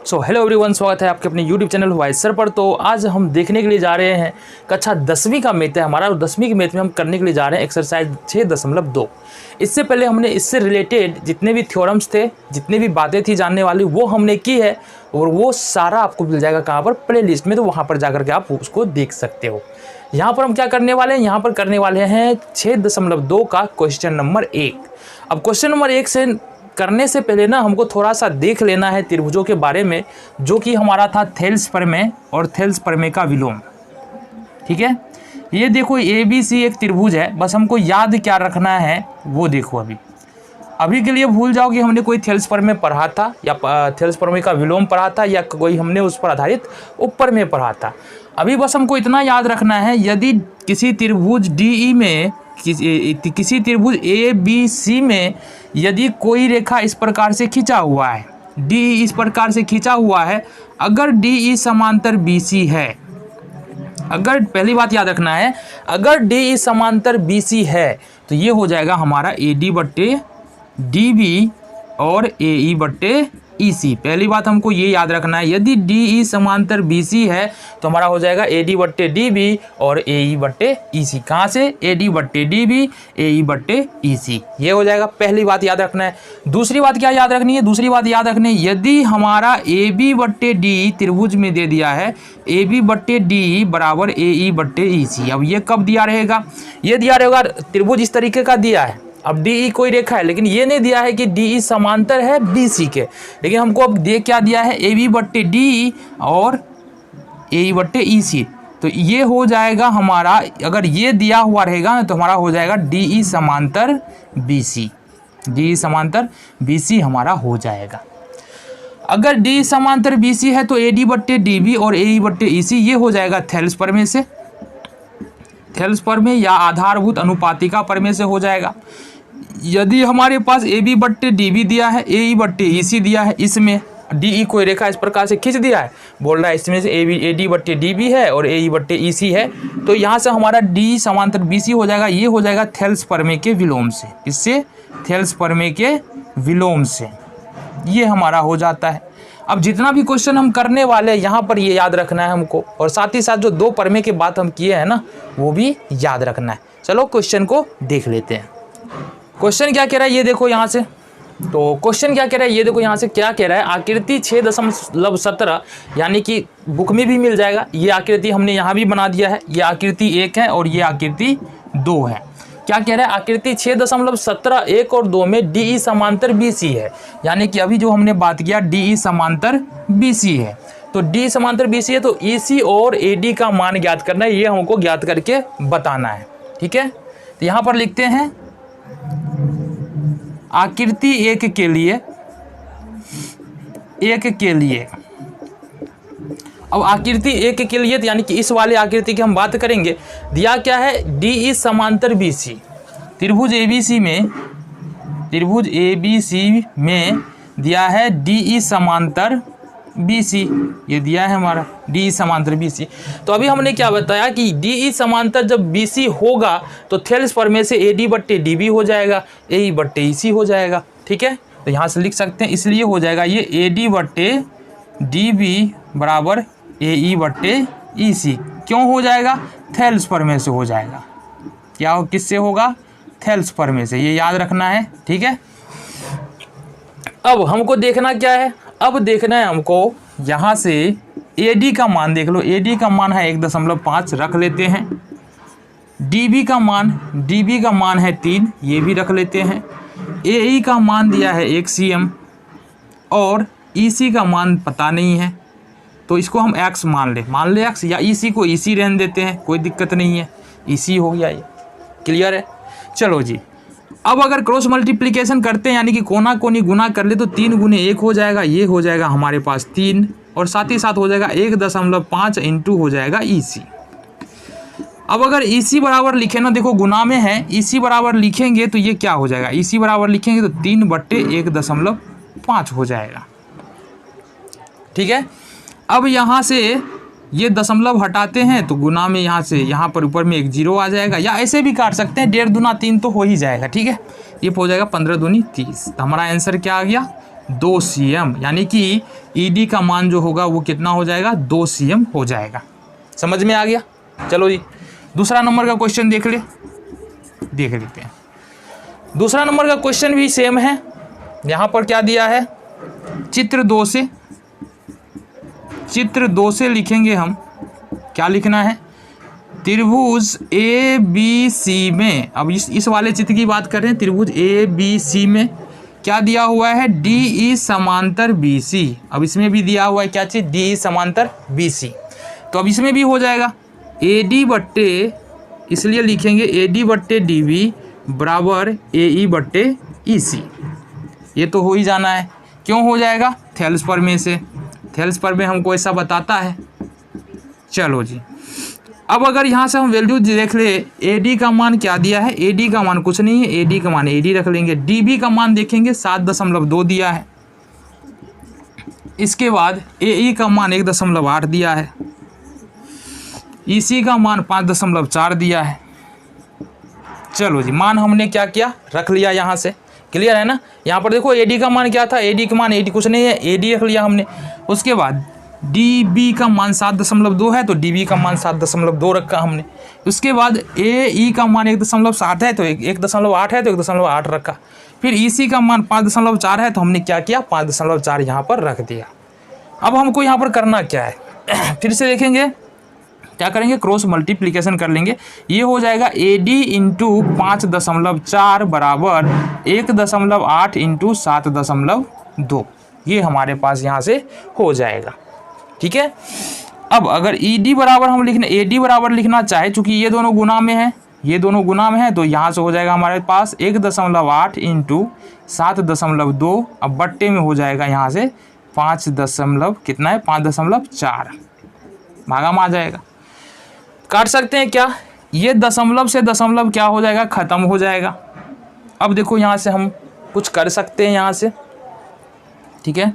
So hello everyone, स्वागत है आपके अपने यूट्यूब चैनल वाइस सर पर। तो आज हम देखने के लिए जा रहे हैं कक्षा 10वीं का मैथ है हमारा, और 10वीं के मैथ में हम करने के लिए जा रहे हैं एक्सरसाइज 6.2। इससे पहले हमने इससे रिलेटेड जितने भी थ्योरम्स थे, जितने भी बातें थी जानने वाली, वो हमने की है, और वो सारा आपको मिल जाएगा कहाँ पर, प्ले लिस्ट में। तो वहाँ पर जाकर के आप उसको देख सकते हो। यहाँ पर हम क्या करने वाले हैं, यहाँ पर करने वाले हैं 6.2 का क्वेश्चन नंबर 1। अब क्वेश्चन नंबर 1 से करने से पहले ना हमको थोड़ा सा देख लेना है त्रिभुजों के बारे में, जो कि हमारा था थेल्स प्रमेय और थेल्स प्रमेय का विलोम। ठीक है, ये देखो ABC एक त्रिभुज है, बस हमको याद क्या रखना है वो देखो। अभी के लिए भूल जाओ कि हमने कोई थेल्स प्रमेय पढ़ा था या थेल्स प्रमेय का विलोम पढ़ा था या कोई हमने उस पर आधारित उपप्रमेय पढ़ा था। अभी बस हमको इतना याद रखना है, यदि किसी त्रिभुज DE में किसी त्रिभुज ABC में यदि कोई रेखा इस प्रकार से खींचा हुआ है, DE इस प्रकार से खींचा हुआ है, अगर DE समांतर BC है, अगर पहली बात याद रखना है, अगर DE समांतर BC है तो ये हो जाएगा हमारा AD/DB और AE/EC। पहली बात हमको ये याद रखना है, यदि DE समांतर BC है तो हमारा हो जाएगा AD/DB और AE/EC। कहाँ से? AD/DB AE/EC, ये हो जाएगा। पहली बात याद रखना है। दूसरी बात क्या याद रखनी है? दूसरी बात याद रखनी है, यदि हमारा AB/DE त्रिभुज में दे दिया है AB/DE बराबर AE/EC, अब ये कब दिया रहेगा? ये दिया रहेगा, त्रिभुज इस तरीके का दिया है। अब DE कोई रेखा है, लेकिन ये नहीं दिया है कि DE समांतर है BC के, लेकिन हमको अब क्या दिया है, AB/DE और AE/EC। तो ये हो जाएगा हमारा, अगर ये दिया हुआ रहेगा तो हमारा हो जाएगा DE समांतर BC, DE समांतर BC हमारा हो जाएगा। अगर DE समांतर BC है तो AD/DB और AE/EC ये हो जाएगा थेल्स प्रमेय से, थेल्स प्रमेय या आधारभूत अनुपातिका प्रमेय से हो जाएगा। यदि हमारे पास AB/DB दिया है, AE/EC दिया है, इसमें DE कोई रेखा इस प्रकार से खींच दिया है, बोल रहा है इसमें से AD/DB है और AE/EC है, तो यहाँ से हमारा DE समांतर BC हो जाएगा। ये हो जाएगा थेल्स प्रमेय के विलोम से। इससे थेल्स प्रमेय के विलोम से ये हमारा हो जाता है। अब जितना भी क्वेश्चन हम करने वाले हैं यहाँ पर ये याद रखना है हमको, और साथ ही साथ जो 2 प्रमेय की बात हम किए हैं ना, वो भी याद रखना है। चलो क्वेश्चन को देख लेते हैं। क्वेश्चन क्या कह रहा है ये देखो यहाँ से। तो क्वेश्चन क्या कह रहा है ये देखो यहाँ से, क्या कह रहा है, आकृति 6.17, यानी कि बुक में भी मिल जाएगा। ये आकृति हमने यहाँ भी बना दिया है, ये आकृति 1 है और ये आकृति 2 है। क्या कह रहा है, आकृति 6.17 1 और 2 में DE समांतर BC है, यानी कि अभी जो हमने बात किया DE समांतर BC है। तो DE समांतर BC है तो EC और AD का मान ज्ञात करना है, ये हमको ज्ञात करके बताना है। ठीक है, तो यहाँ पर लिखते हैं आकृति 1 के लिए, अब आकृति 1 के लिए यानी कि इस वाले आकृति की हम बात करेंगे। दिया क्या है, DE समांतर BC, त्रिभुज ABC में दिया है DE समांतर BC, ये दिया है हमारा DE समांतर BC। तो अभी हमने क्या बताया कि DE समांतर जब BC होगा तो थेल्स प्रमेय से AD/DB हो जाएगा, AE/EC हो जाएगा। ठीक है, तो यहाँ से लिख सकते हैं, इसलिए हो जाएगा ये AD/DB बराबर AE/EC। क्यों हो जाएगा? थेल्स प्रमेय से हो जाएगा। क्या हो, किससे होगा? थेल्स प्रमेय से, ये याद रखना है। ठीक है, अब हमको देखना क्या है, अब देखना है हमको यहाँ से AD का मान देख लो। AD का मान है 1.5 रख लेते हैं। DB का मान है 3, ये भी रख लेते हैं। AE का मान दिया है 1 cm और EC का मान पता नहीं है, तो इसको हम x मान ले x, या EC को EC रहने देते हैं, कोई दिक्कत नहीं है, EC हो गया। ये क्लियर है। चलो जी, अब अगर क्रॉस मल्टीप्लिकेशन करते हैं यानी कि कोना कोनी गुना कर ले तो 3 गुने 1 हो जाएगा, ये हो जाएगा हमारे पास 3, और साथ ही साथ हो जाएगा 1.5 इंटू हो जाएगा EC। अब अगर EC बराबर लिखे ना, देखो गुना में है, EC बराबर लिखेंगे तो ये क्या हो जाएगा, EC बराबर लिखेंगे तो 3/1.5 हो जाएगा। ठीक है, अब यहाँ से ये दशमलव हटाते हैं तो गुना में यहाँ से यहाँ पर ऊपर में एक 0 आ जाएगा, या ऐसे भी काट सकते हैं, 1.5 दूना 3 तो हो ही जाएगा। ठीक है, ये हो जाएगा 15 दूनी 30। तो हमारा आंसर क्या आ गया, 2 cm, यानी कि ED का मान जो होगा वो कितना हो जाएगा, 2 cm हो जाएगा। समझ में आ गया। चलो जी दूसरा नंबर का क्वेश्चन देख लेते हैं। दूसरा नंबर का क्वेश्चन भी सेम है। यहाँ पर क्या दिया है, चित्र 2 से लिखेंगे हम। क्या लिखना है, त्रिभुज ABC में, अब इस वाले चित्र की बात कर रहे हैं। त्रिभुज ABC में क्या दिया हुआ है, DE समांतर BC। अब इसमें भी दिया हुआ है क्या चीज़, DE समांतर BC। तो अब इसमें भी हो जाएगा AD बट्टे, इसलिए लिखेंगे AD बट्टे DB बराबर AE बट्टे EC। ये तो हो ही जाना है। क्यों हो जाएगा, थेल्स पर में हमको ऐसा बताता है। चलो जी अब अगर यहाँ से हम वैल्यू देख ले, AD का मान क्या दिया है, AD का मान कुछ नहीं है, AD का मान AD रख लेंगे। DB का मान देखेंगे 7.2 दिया है। इसके बाद AE का मान 1.8 दिया है। EC का मान 5.4 दिया है। चलो जी मान हमने क्या किया, रख लिया यहाँ से। क्लियर है ना। यहाँ पर देखो AD का मान क्या था, AD का मान AD कुछ नहीं है, AD रख लिया हमने। उसके बाद DB का मान 7.2 है तो DB का मान 7.2 रखा हमने। उसके बाद AE का मान 1.7 है तो 1.8 है तो 1.8 रखा। फिर EC का मान 5.4 है तो हमने क्या किया, 5.4 यहाँ पर रख दिया। अब हमको यहाँ पर करना क्या है फिर से देखेंगे क्या करेंगे, क्रॉस मल्टीप्लिकेशन कर लेंगे। ये हो जाएगा AD इंटू 5.4 बराबर 1.8 इंटू 7.2। ये हमारे पास यहाँ से हो जाएगा। ठीक है। अब अगर ED बराबर हम लिखना, AD बराबर लिखना चाहे, चूंकि ये दोनों गुना में है, तो यहाँ से हो जाएगा हमारे पास 1.8 इंटू 7.2। अब बट्टे में हो जाएगा यहाँ से 5.4 भागा में आ जाएगा। काट सकते हैं क्या, ये दशमलव से दशमलव क्या हो जाएगा, ख़त्म हो जाएगा। अब देखो यहाँ से हम कुछ कर सकते हैं यहाँ से। ठीक है,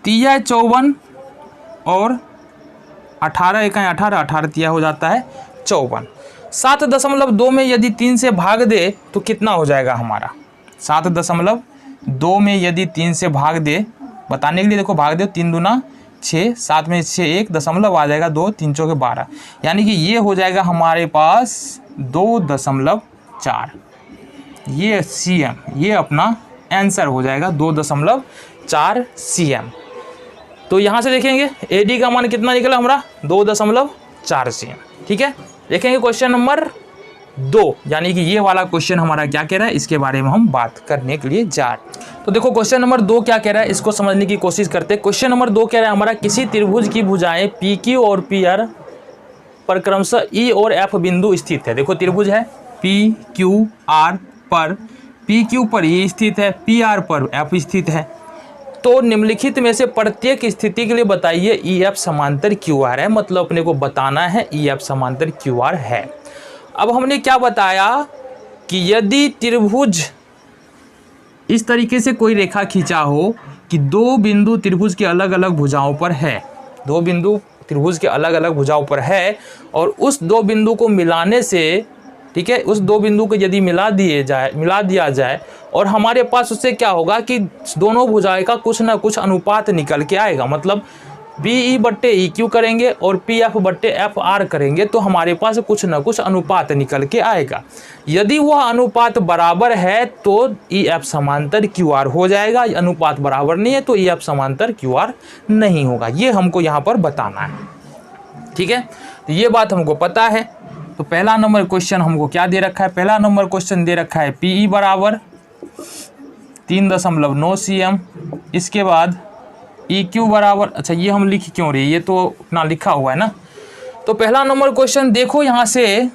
3 54 और 18 1 18, 18 तिया हो जाता है 54। 7.2 में यदि 3 से भाग दे तो कितना हो जाएगा हमारा, 7.2 में यदि 3 से भाग दे, बताने के लिए देखो भाग दे, 3 दूना 6, 7 में 6 1 दशमलव आ जाएगा, 2 3 चौके 12, यानी कि ये हो जाएगा हमारे पास 2.4। ये cm, ये अपना आंसर हो जाएगा 2.4 cm। तो यहाँ से देखेंगे AD का मान कितना निकला हमारा, 2.4 cm। ठीक है, देखेंगे क्वेश्चन नंबर 2, यानी कि ये वाला क्वेश्चन हमारा क्या कह रहा है, इसके बारे में हम बात करने के लिए जा रहे हैं। तो देखो क्वेश्चन नंबर 2 क्या कह रहा है, इसको समझने की कोशिश करते हैं। क्वेश्चन नंबर 2 कह रहा है हमारा, किसी त्रिभुज की भुजाएं PQ और PR पर क्रमशः E और F बिंदु स्थित है। देखो त्रिभुज है PQR पर, PQ पर E स्थित है, PR पर F स्थित है। तो निम्नलिखित में से प्रत्येक स्थिति के लिए बताइए EF समांतर QR है, मतलब अपने को बताना है EF समांतर QR है। अब हमने क्या बताया कि यदि त्रिभुज इस तरीके से कोई रेखा खींचा हो कि 2 बिंदु त्रिभुज के अलग अलग भुजाओं पर है, 2 बिंदु त्रिभुज के अलग अलग भुजाओं पर है, और उस 2 बिंदु को मिलाने से, ठीक है, उस 2 बिंदु को यदि मिला दिया जाए और हमारे पास उससे क्या होगा कि दोनों भुजाएं का कुछ ना कुछ अनुपात निकल के आएगा। मतलब BE बट्टे EQ करेंगे और PF बट्टे FR करेंगे तो हमारे पास कुछ ना कुछ अनुपात निकल के आएगा। यदि वह अनुपात बराबर है तो EF समांतर QR हो जाएगा, अनुपात बराबर नहीं है तो EF समांतर QR नहीं होगा। ये हमको यहाँ पर बताना है। ठीक है, तो ये बात हमको पता है। तो पहला नंबर क्वेश्चन हमको क्या दे रखा है, पहला नंबर क्वेश्चन दे रखा है PE बराबर 3.9 cm। इसके बाद EQ बराबर, अच्छा ये हम लिख क्यों रहे, ये तो अपना लिखा हुआ है ना। तो पहला नंबर क्वेश्चन देखो यहाँ से,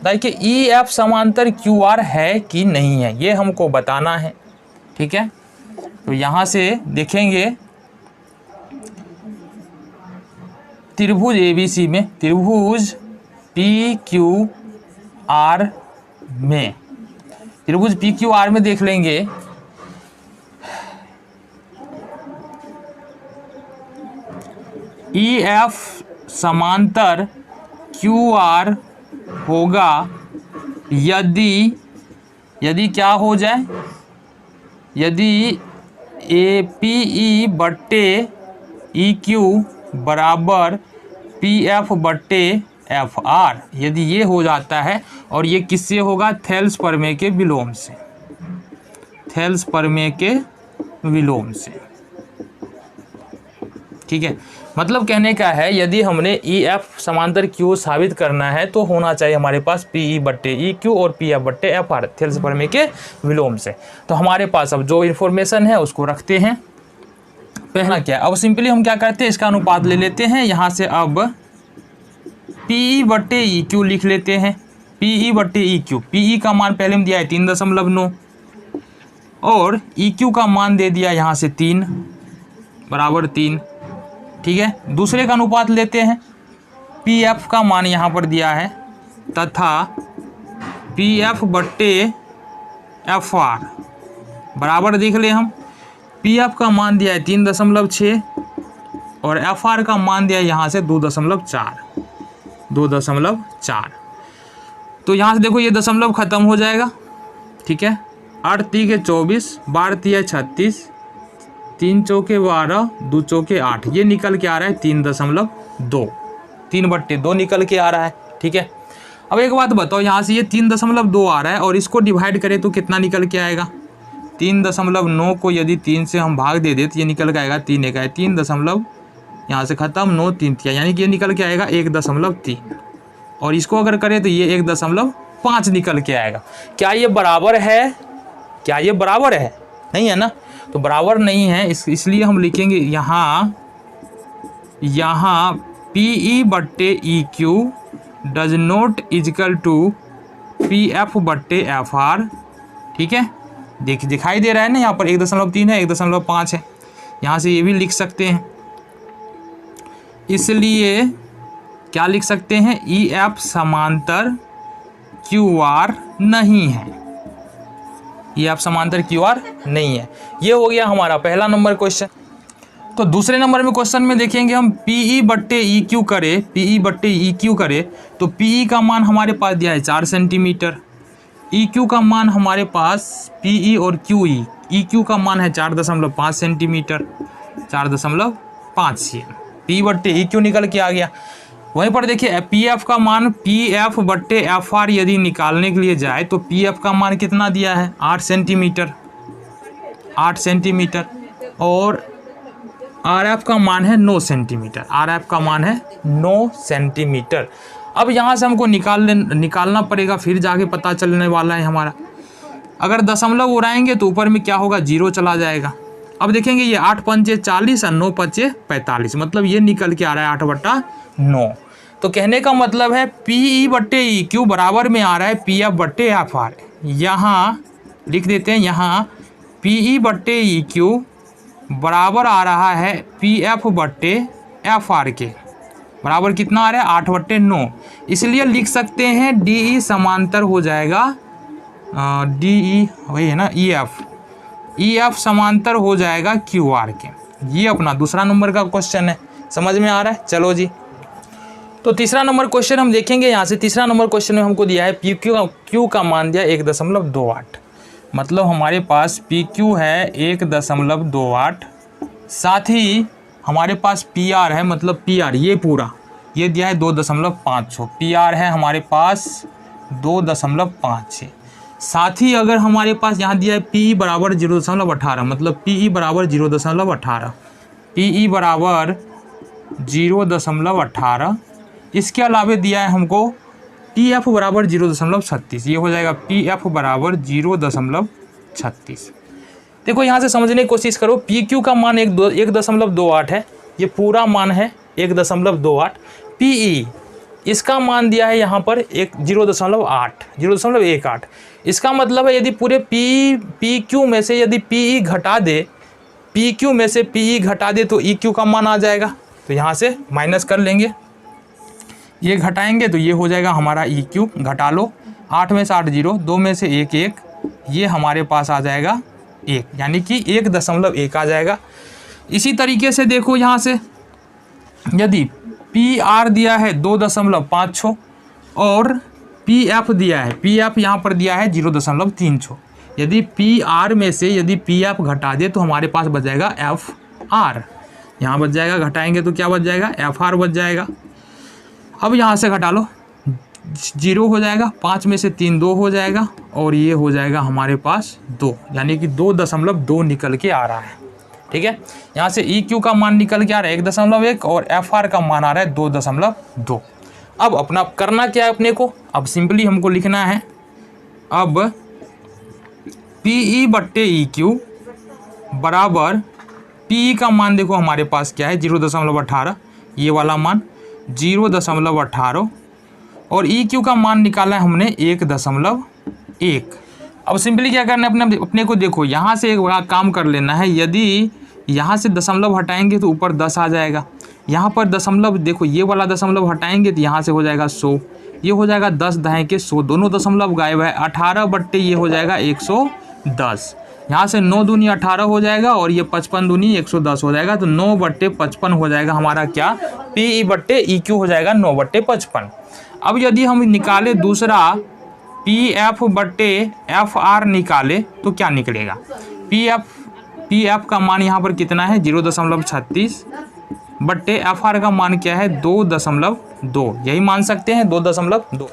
देखिए EF समांतर QR है कि नहीं है, ये हमको बताना है। ठीक है, तो यहाँ से देखेंगे त्रिभुज ABC में, त्रिभुज PQR में, त्रिभुज PQR में देख लेंगे EF समांतर QR होगा यदि क्या हो जाए, यदि पी ई बट्टे ई क्यू बराबर पी एफ बट्टे एफ आर, यदि ये हो जाता है, और ये किससे होगा, थेल्स प्रमेय के विलोम से, थेल्स प्रमेय के विलोम से। ठीक है, मतलब कहने का है यदि हमने ई एफ समांतर क्यू साबित करना है तो होना चाहिए हमारे पास पी ई बट्टे ई क्यू और पी एफ बट्टे एफ आर, थेल्स प्रमेय के विलोम से। तो हमारे पास अब जो इन्फॉर्मेशन है उसको रखते हैं। पहला क्या है, अब सिंपली हम क्या करते हैं, इसका अनुपात ले लेते हैं यहाँ से। अब पी ई बट्टे ई क्यू लिख लेते हैं, पी ई बट्टे ई क्यू, पी ई का मान पहले में दिया है 3.9 और ई क्यू का मान दे दिया यहाँ से 3 बराबर 3। ठीक है, दूसरे का अनुपात लेते हैं, पी एफ का मान यहाँ पर दिया है तथा पी एफ बट्टे एफ आर बराबर देख ले हम, पी एफ का मान दिया है 3.6 और एफ आर का मान दिया है यहाँ से 2.4। तो यहाँ से देखो ये दशमलव खत्म हो जाएगा। ठीक है, 8 3 24, 12 3 36, 3 चौके 12, 2 चौके 8, ये निकल के आ रहा है 3.2, 3/2 निकल के आ रहा है। ठीक है, अब एक बात बताओ, यहाँ से ये 3.2 आ रहा है और इसको डिवाइड करें तो कितना निकल के आएगा, 3.9 को यदि 3 से हम भाग दे तो ये निकल के आएगा 3 एक है 3 दशमलव, यहाँ से ख़त्म 9 3 3, यानी कि ये निकल के आएगा 1.3, और इसको अगर करें तो ये 1.5 निकल के आएगा। क्या ये बराबर है, क्या ये बराबर है, नहीं है ना, तो बराबर नहीं है, इसलिए हम लिखेंगे यहाँ पी ई बट्टे E Q does not equal to P F बट्टे एफ आर। ठीक है, दिखाई दे रहा है ना, यहाँ पर 1.3 है, 1.5 है, यहाँ से ये भी लिख सकते हैं। इसलिए क्या लिख सकते हैं, ई एफ समांतर क्यू आर नहीं है, ई एफ समांतर क्यू आर नहीं है। ये हो गया हमारा पहला नंबर क्वेश्चन। तो दूसरे नंबर में क्वेश्चन में देखेंगे हम, पी ई बट्टे ई क्यू करें, पी ई बट्टे ई क्यू करें तो पी ई का मान हमारे पास दिया है 4 सेंटीमीटर, ई क्यू का मान हमारे पास पी ई और क्यू ई क्यू का मान है 4.5 सेंटीमीटर, 4.5 cm, पी बट्टे ई क्यू निकल के आ गया। वहीं पर देखिए पी एफ का मान पी एफ बट्टे एफ आर यदि निकालने के लिए जाए तो पी एफ का मान कितना दिया है 8 सेंटीमीटर, 8 सेंटीमीटर, और आर एफ का मान है 9 सेंटीमीटर, आर एफ का मान है 9 सेंटीमीटर। अब यहाँ से हमको निकालना पड़ेगा, फिर जाके पता चलने वाला है हमारा। अगर दशमलव उड़ाएंगे तो ऊपर में क्या होगा, 0 चला जाएगा। अब देखेंगे ये 8 पंचे 40 और 9 पंचे 45, मतलब ये निकल के आ रहा है 8/9। तो कहने का मतलब है पी ई बट्टे ई क्यू बराबर में आ रहा है पी एफ बट्टे एफ आर। यहाँ लिख देते हैं, यहाँ पी ई बट्टे ई क्यू बराबर आ रहा है पी एफ बट्टे एफ आर के, बराबर कितना आ रहा है 8/9। इसलिए लिख सकते हैं डी ई समांतर हो जाएगा, डी ई वही है ना, ई एफ समांतर हो जाएगा क्यू आर के। ये अपना दूसरा नंबर का क्वेश्चन है, समझ में आ रहा है। चलो जी, तो तीसरा नंबर क्वेश्चन हम देखेंगे। यहाँ से तीसरा नंबर क्वेश्चन में हमको दिया है पी क्यू का मान दिया 1.28, मतलब हमारे पास पी क्यू है 1.28, साथ ही हमारे पास पी आर है, मतलब पी आर ये पूरा ये दिया है 2.5, पी आर है हमारे पास 2.5। साथ ही अगर हमारे पास यहाँ दिया है पी ई बराबर 0.18, मतलब पी ई बराबर 0.18, पी ई बराबर 0.18। इसके अलावा दिया है हमको पी एफ बराबर 0.36, ये हो जाएगा पी एफ बराबर 0.36। देखो यहाँ से समझने की कोशिश करो, पी क्यू का मान 1.28 है, ये पूरा मान है 1.28। पी ई इसका मान दिया है यहाँ पर 0.18। इसका मतलब है यदि पूरे पी क्यू में से यदि पी ई घटा दे, पी क्यू में से पी ई घटा दे तो ई क्यू का मान आ जाएगा। तो यहाँ से माइनस कर लेंगे, ये घटाएंगे तो ये हो जाएगा हमारा ई क्यू, घटा लो, 8 में से 8 0, 2 में से 1 1, ये हमारे पास आ जाएगा 1, यानी कि 1.1 आ जाएगा। इसी तरीके से देखो यहाँ से यदि पी आर दिया है 2.5 और पी एफ दिया है, पी एफ यहाँ पर दिया है 0.3, यदि पी आर में से यदि पी एफ घटा दे तो हमारे पास बच जाएगा एफ आर। यहाँ बच जाएगा, घटाएंगे तो क्या बच जाएगा, एफ आर बच जाएगा। अब यहाँ से घटा लो, 0 हो जाएगा, 5 में से 3 2 हो जाएगा और ये हो जाएगा हमारे पास 2, यानी कि 2.2 निकल के आ रहा है। ठीक है, यहाँ से ई क्यू का मान निकल के आ रहा है 1.1 और एफ आर का मान आ रहा है 2.2। अब अपना करना क्या है अपने को, अब सिंपली हमको लिखना है, अब पी ई बट्टे ई क्यू बराबर पी का मान देखो हमारे पास क्या है 0.18, ये वाला मान 0.18 और ई क्यू का मान निकाला है हमने 1.1। अब सिंपली क्या करना है अपने को, देखो यहाँ से एक बड़ा काम कर लेना है। यदि यहाँ से दशमलव हटाएंगे तो ऊपर 10 आ जाएगा, यहाँ पर दशमलव देखो ये वाला दशमलव हटाएंगे तो यहाँ से हो जाएगा 100, ये हो जाएगा 10 दहें के 100, दोनों दशमलव गायब है। 18 बट्टे ये हो जाएगा 110, यहाँ से 9 दूनी 18 हो जाएगा और ये 55 दूनी 110 हो जाएगा, तो 9/55 हो जाएगा हमारा क्या, पी ई बट्टे ई क्यू हो जाएगा 9/55। अब यदि हम निकाले दूसरा पी एफ बट्टे एफ आर निकाले तो क्या निकलेगा, पी एफ का मान यहाँ पर कितना है 0.36 बट्टे एफ आर का मान क्या है 2.2, यही मान सकते हैं 2.2।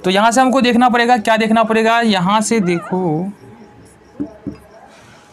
तो यहाँ से हमको देखना पड़ेगा, क्या देखना पड़ेगा, यहाँ से देखो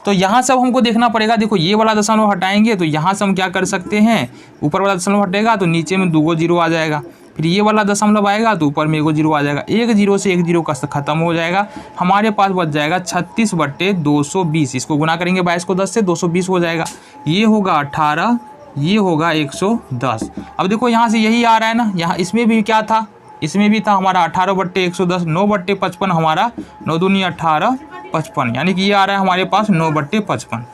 तो यहाँ सब हमको देखना पड़ेगा। देखो ये वाला दशमलव हटाएंगे तो यहाँ से हम क्या कर सकते हैं, ऊपर वाला दशमलव हटेगा तो नीचे में 2 0 आ जाएगा, फिर ये वाला दशमलव आएगा तो ऊपर में 1 0 आ जाएगा, 1 0 से 1 0 का खत्म हो जाएगा, हमारे पास बच जाएगा 36/220। इसको गुना करेंगे 22 को 10 से 220 हो जाएगा, ये होगा 18, ये होगा 110। अब देखो यहाँ से यही आ रहा है ना, यहाँ इसमें भी क्या था, इसमें भी था हमारा 18/110, 9/55 हमारा 9 दूनी 18 55, यानी कि ये आ रहा है हमारे पास 9/55।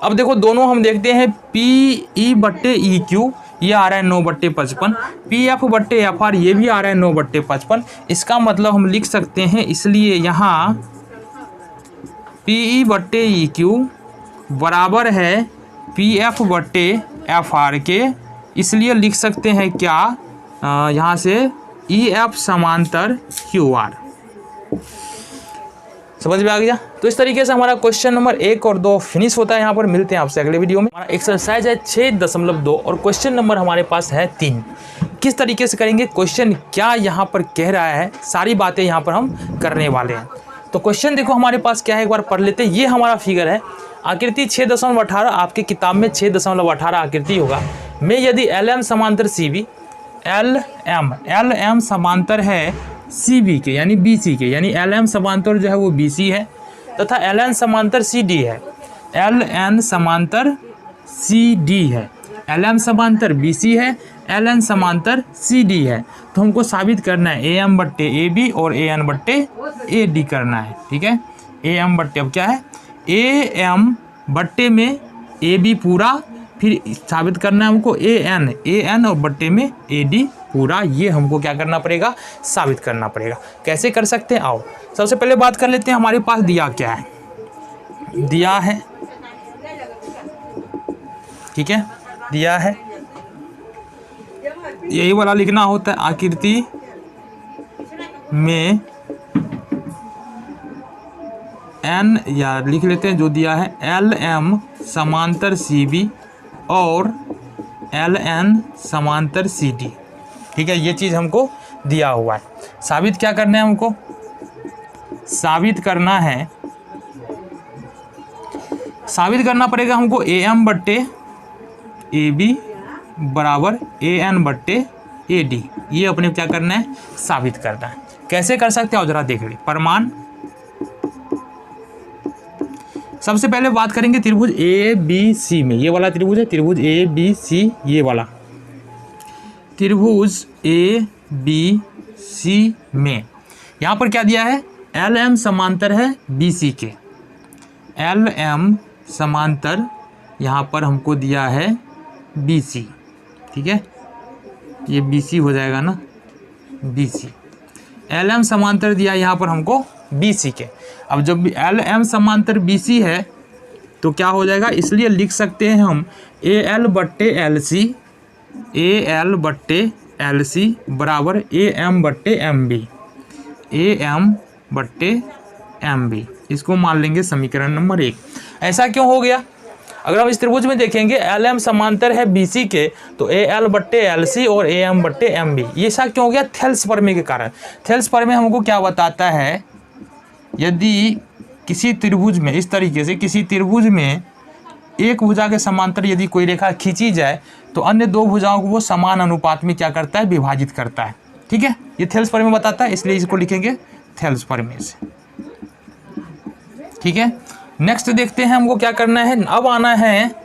अब देखो दोनों हम देखते हैं, पी ई बट्टे ई क्यू ये आ रहा है 9/55, पी एफ बट्टे एफ आर ये भी आ रहा है 9/55। इसका मतलब हम लिख सकते हैं, इसलिए यहाँ पी ई बट्टे ई क्यू बराबर है पी एफ बट्टे एफ आर के, इसलिए लिख सकते हैं क्या, यहाँ से ई एफ समांतर क्यू आर। समझ में आ गया। तो इस तरीके से हमारा क्वेश्चन नंबर 1 और 2 फिनिश होता है। यहाँ पर मिलते हैं आपसे अगले वीडियो में। हमारा एक्सरसाइज है 6.2 और क्वेश्चन नंबर हमारे पास है 3। किस तरीके से करेंगे, क्वेश्चन क्या यहाँ पर कह रहा है, सारी बातें यहाँ पर हम करने वाले हैं। तो क्वेश्चन देखो हमारे पास क्या है, एक बार पढ़ लेते हैं। ये हमारा फिगर है, आकृति 6.18, आपकी किताब में 6.18 आकृति होगा, में यदि एल एम समांतर सी बी, एल एम समांतर है सी बी के यानी बी सी के, यानी एल एम समांतर जो है वो बी सी है, तथा एल एन समांतर सी डी है, एल एन समांतर सी डी है, एल एम समांतर बी सी है, एल एन समांतर सी डी है। तो हमको साबित करना है ए एम बट्टे ए बी और ए एन बट्टे ए डी करना है। ठीक है, ए एम बट्टे, अब क्या है, ए एम बट्टे में ए बी पूरा, फिर साबित करना है हमको ए एन और बट्टे में ए डी पूरा, ये हमको क्या करना पड़ेगा, साबित करना पड़ेगा। कैसे कर सकते हैं, आओ सबसे पहले बात कर लेते हैं हमारे पास दिया क्या है। दिया है, ठीक है, दिया है, यही वाला लिखना होता है, आकृति में एन, या लिख लेते हैं जो दिया है, एल एम समांतर सी बी और एल एन समांतर सी डी। ठीक है, ये चीज़ हमको दिया हुआ है। साबित क्या करना है हमको, साबित करना है, साबित करना पड़ेगा हमको ए एम बट्टे ए बी बराबर ए एन बट्टे ए डी। ये अपने क्या करना है, साबित करना है। कैसे कर सकते हैं, जरा देख लीजिए। प्रमाण, सबसे पहले बात करेंगे त्रिभुज ए बी सी में, ये वाला त्रिभुज है, त्रिभुज ए बी सी, ये वाला त्रिभुज ए बी सी में यहाँ पर क्या दिया है, एल एम समांतर है बी सी के, एल एम समांतर यहाँ पर हमको दिया है बी सी। ठीक है, ये बी सी हो जाएगा ना, बी सी, एल एम समांतर दिया यहाँ पर हमको बी सी के। अब जब एल एम समांतर बी सी है तो क्या हो जाएगा, इसलिए लिख सकते हैं हम ए एल बट्टे एल सी, ए एल बट्टे एल सी बराबर ए एम बट्टे एम बी, ए एम बट्टे MB, इसको मान लेंगे समीकरण नंबर 1। ऐसा क्यों हो गया? अगर हम इस त्रिभुज में देखेंगे LM समांतर है BC के, तो AL बट्टे LC और AM बट्टे MB, ये ऐसा क्यों हो गया? थेल्स प्रमेय के कारण। थेल्स प्रमेय हमको क्या बताता है? यदि किसी त्रिभुज में इस तरीके से किसी त्रिभुज में एक भुजा के समांतर यदि कोई रेखा खींची जाए तो अन्य दो भुजाओं को वो समान अनुपात में क्या करता है? विभाजित करता है। ठीक है, ये थेल्स प्रमेय बताता है, इसलिए इसको लिखेंगे थेल्स प्रमेय से। ठीक है, नेक्स्ट देखते हैं हमको क्या करना है। अब आना है,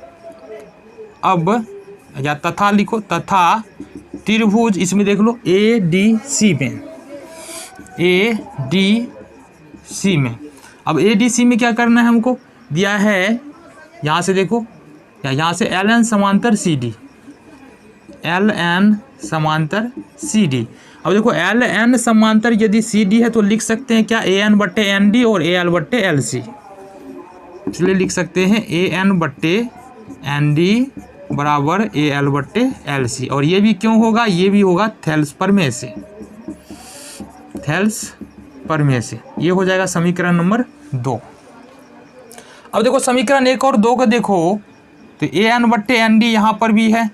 अब या तथा लिखो, तथा त्रिभुज, इसमें देख लो ADC में, ADC में। अब ADC में क्या करना है हमको? दिया है यहाँ से देखो, या यहाँ से LN समांतर CD, LN समांतर CD। अब देखो LN समांतर यदि CD है तो लिख सकते हैं क्या? AN बट्टे ND और AL बट्टे LC, इसलिए लिख सकते हैं AN बट्टे ND बराबर AL बट्टे LC। और ये भी क्यों होगा? ये भी होगा थेल्स प्रमेय से, थेल्स प्रमेय से। ये हो जाएगा समीकरण नंबर 2। अब देखो समीकरण 1 और 2 का देखो, तो AN बट्टे ND यहाँ पर भी है,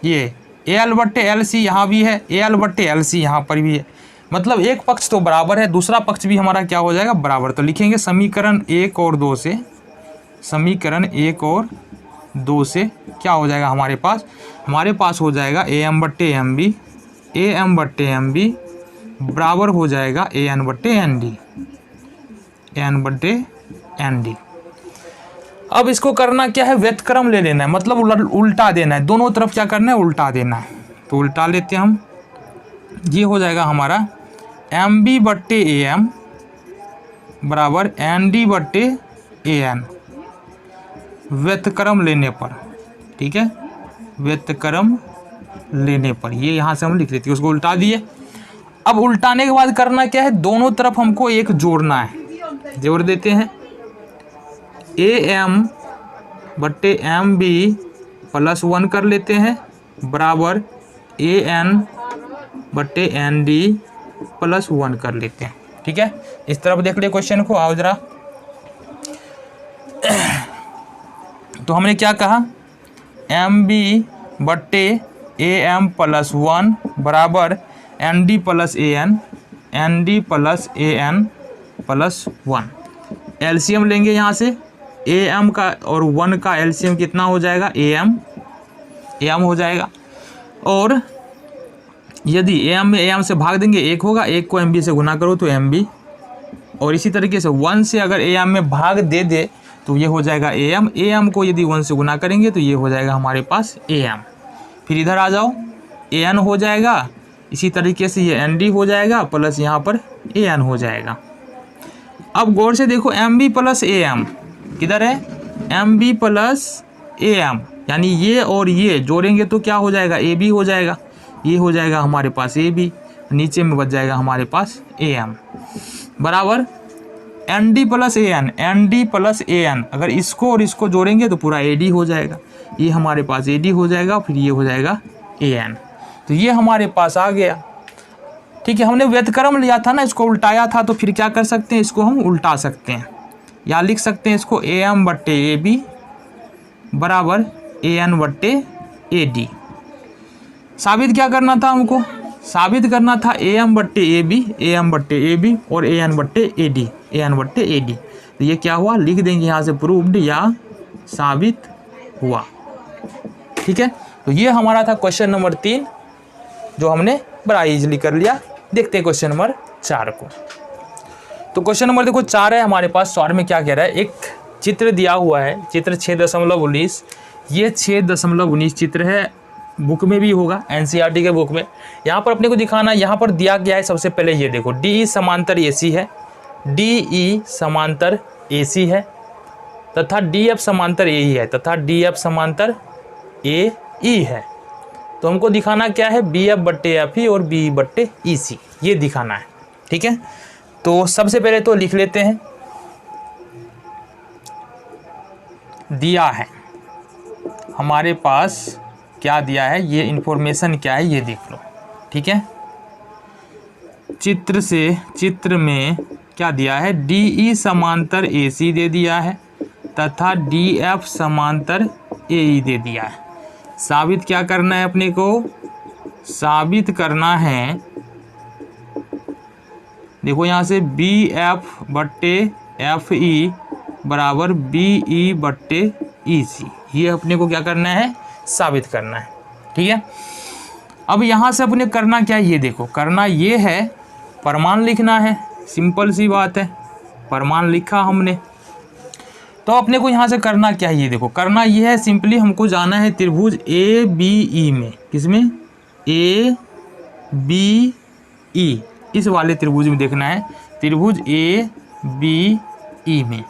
ये AL बट्टे LC यहाँ भी है, AL बट्टे LC यहाँ पर भी है। मतलब एक पक्ष तो बराबर है, दूसरा पक्ष भी हमारा क्या हो जाएगा? बराबर। तो लिखेंगे समीकरण 1 और 2 से, समीकरण 1 और 2 से क्या हो जाएगा हमारे पास? हमारे पास हो जाएगा AM बट्टे MB, AM बट्टे MB बराबर हो जाएगा AN बट्टे ND, AN बट्टे ND। अब इसको करना क्या है? व्यतक्रम ले लेना है, मतलब उल्टा देना है, दोनों तरफ क्या करना है? उल्टा देना है। तो उल्टा लेते हैं हम, ये हो जाएगा हमारा MB बट्टे AM बराबर ND बट्टे AN व्यतक्रम लेने पर। ठीक है, व्यतक्रम लेने पर, ये यहाँ से हम लिख लेते हैं, उसको उल्टा दिए। अब उल्टाने के बाद करना क्या है? दोनों तरफ हमको एक जोड़ना है, जोड़ देते हैं। AM बट्टे MB प्लस 1 कर लेते हैं बराबर AN बट्टे ND प्लस 1 कर लेते हैं। ठीक है, इस तरफ देख ले क्वेश्चन को, आओ जरा। तो हमने क्या कहा? MB बट्टे AM प्लस 1 बराबर ND plus AN, ND plus AN plus 1। LCM लेंगे यहाँ से, AM का और 1 का एलसीएम कितना हो जाएगा? AM हो जाएगा। और यदि AM में AM से भाग देंगे 1 होगा, 1 को MB से गुना करो तो MB। और इसी तरीके से 1 से अगर AM में भाग दे दे तो ये हो जाएगा AM, AM को यदि 1 से गुना करेंगे तो ये हो जाएगा हमारे पास AM। फिर इधर आ जाओ, AN हो जाएगा, इसी तरीके से ये ND हो जाएगा प्लस यहाँ पर AN हो जाएगा। अब गौर से देखो, MB प्लस AM किधर है? MB प्लस AM, यानी ये और ये जोड़ेंगे तो क्या हो जाएगा? AB हो जाएगा। ये हो जाएगा हमारे पास AB, नीचे में बच जाएगा हमारे पास AM बराबर ND plus AN, ND plus AN। अगर इसको और इसको जोड़ेंगे तो पूरा AD हो जाएगा, ये हमारे पास AD हो जाएगा, फिर ये हो जाएगा AN। तो ये हमारे पास आ गया। ठीक है, हमने व्यतक्रम लिया था ना, इसको उल्टाया था, तो फिर क्या कर सकते हैं? इसको हम उल्टा सकते हैं, या लिख सकते हैं इसको AM बट्टे AB बराबर AN बट्टे AD। साबित क्या करना था हमको? साबित करना था AM बट्टे AB, AM बट्टे AB और AN बट्टे AD, AN बट्टे AD। तो ये क्या हुआ? लिख देंगे यहाँ से प्रूव्ड या साबित हुआ। ठीक है, तो ये हमारा था क्वेश्चन नंबर 3, जो हमने बड़ा इजीली कर लिया। देखते हैं क्वेश्चन नंबर 4 को। तो क्वेश्चन नंबर देखो 4 है हमारे पास। 4 में क्या कह रहा है? एक चित्र दिया हुआ है, चित्र 6.19। ये 6.19 चित्र है, बुक में भी होगा, NCERT के बुक में। यहाँ पर अपने को दिखाना, यहाँ पर दिया गया है सबसे पहले ये देखो, DE समांतर AC है, DE समांतर AC है, तथा DF समांतर AE है, तथा DF समांतर AE है। तो हमको दिखाना क्या है? BF बट्टे FE और BE बट्टे EC, ये दिखाना है। ठीक है, तो सबसे पहले तो लिख लेते हैं, दिया है हमारे पास, क्या दिया है, ये इंफॉर्मेशन क्या है ये देख लो। ठीक है, चित्र में क्या दिया है, DE समांतर AC दे दिया है तथा DF समांतर AE दे दिया है। साबित क्या करना है अपने को, साबित करना है, देखो यहाँ से BF बट्टे FE बराबर BE बट्टे EC, ये अपने को क्या करना है, साबित करना है। ठीक है, अब यहाँ से अपने करना क्या है, ये देखो करना ये है, प्रमाण लिखना है, सिंपल सी बात है, प्रमाण लिखा हमने। तो अपने को यहाँ से करना क्या है, ये देखो करना ये है, सिंपली हमको जाना है त्रिभुज ABE में, किसमें, ABE, इस वाले त्रिभुज में देखना है, त्रिभुज ABE में।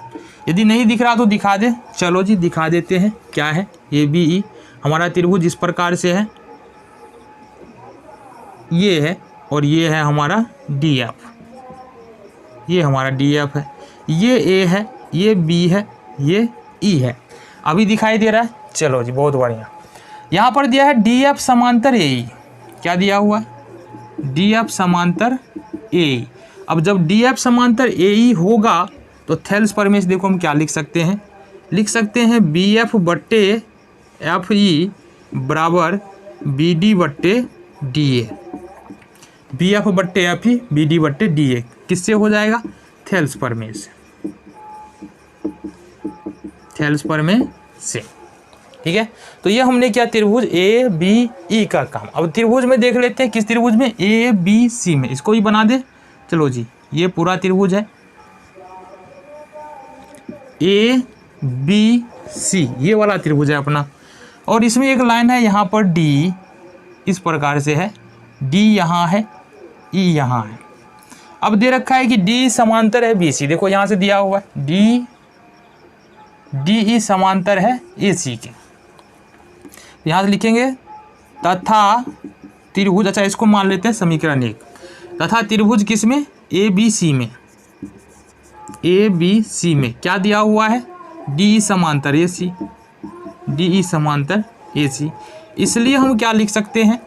यदि नहीं दिख रहा तो दिखा दे, चलो जी दिखा देते हैं। क्या है ABE, हमारा त्रिभुज इस प्रकार से है, ये है और ये है हमारा DF, ये हमारा DF है, ये A है, ये B है, ये E है। अभी दिखाई दे रहा है, चलो जी बहुत बढ़िया। यहाँ पर दिया है DF समांतर AE, क्या दिया हुआ है, DF समांतर AE। अब जब DF समांतर AE होगा तो थेल्स परमेश देखो हम क्या लिख सकते हैं, लिख सकते हैं BF बट्टे FE बराबर BD बट्टे DA, BF बट्टे FE BD बट्टे DA, किससे हो जाएगा, थेल्स परमेश, थेल्स परमेश से। ठीक है, तो ये हमने क्या, त्रिभुज ABE का काम। अब त्रिभुज में देख लेते हैं, किस त्रिभुज में, ABC में, इसको ही बना दे। चलो जी, ये पूरा त्रिभुज है ABC, ये वाला त्रिभुज है अपना, और इसमें एक लाइन है यहाँ पर D, इस प्रकार से है, D यहाँ है, E यहाँ है। अब दे रखा है कि D समांतर है BC, देखो यहाँ से दिया हुआ है DE समांतर है AC के, यहाँ से लिखेंगे तथा त्रिभुज, अच्छा इसको मान लेते हैं समीकरण 1, तथा त्रिभुज किसमें, ABC में, ABC में क्या दिया हुआ है, DE समांतर AC, DE समांतर AC, इसलिए हम क्या लिख सकते हैं,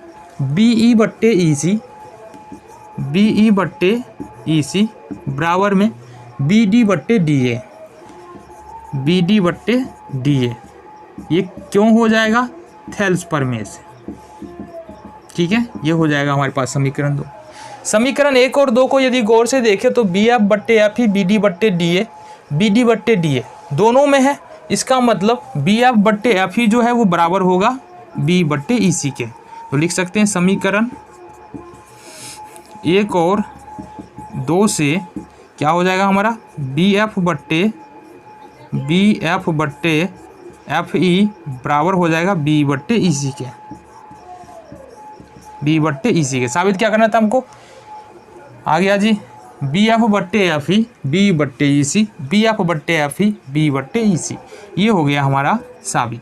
BE बट्टे EC, BE बट्टे EC बराबर में BD बट्टे DA, BD बट्टे DA, ये क्यों हो जाएगा, थेल्स परमेश। ठीक है, ये हो जाएगा हमारे पास समीकरण 2। समीकरण 1 और 2 को यदि गौर से देखें तो BF बट्टे FE BD बट्टे DA, BD बट्टे DA दोनों में है, इसका मतलब BF बट्टे FE जो है वो बराबर होगा B बट्टे EC के। तो लिख सकते हैं समीकरण 1 और 2 से क्या हो जाएगा हमारा, BF बट्टे FE बराबर हो जाएगा B बट्टे EC के, B बट्टे EC के। साबित क्या करना था हमको, आ गया जी, BF बट्टे FE B बट्टे EC, BF बट्टे FE B बट्टे EC, ये हो गया हमारा साबित,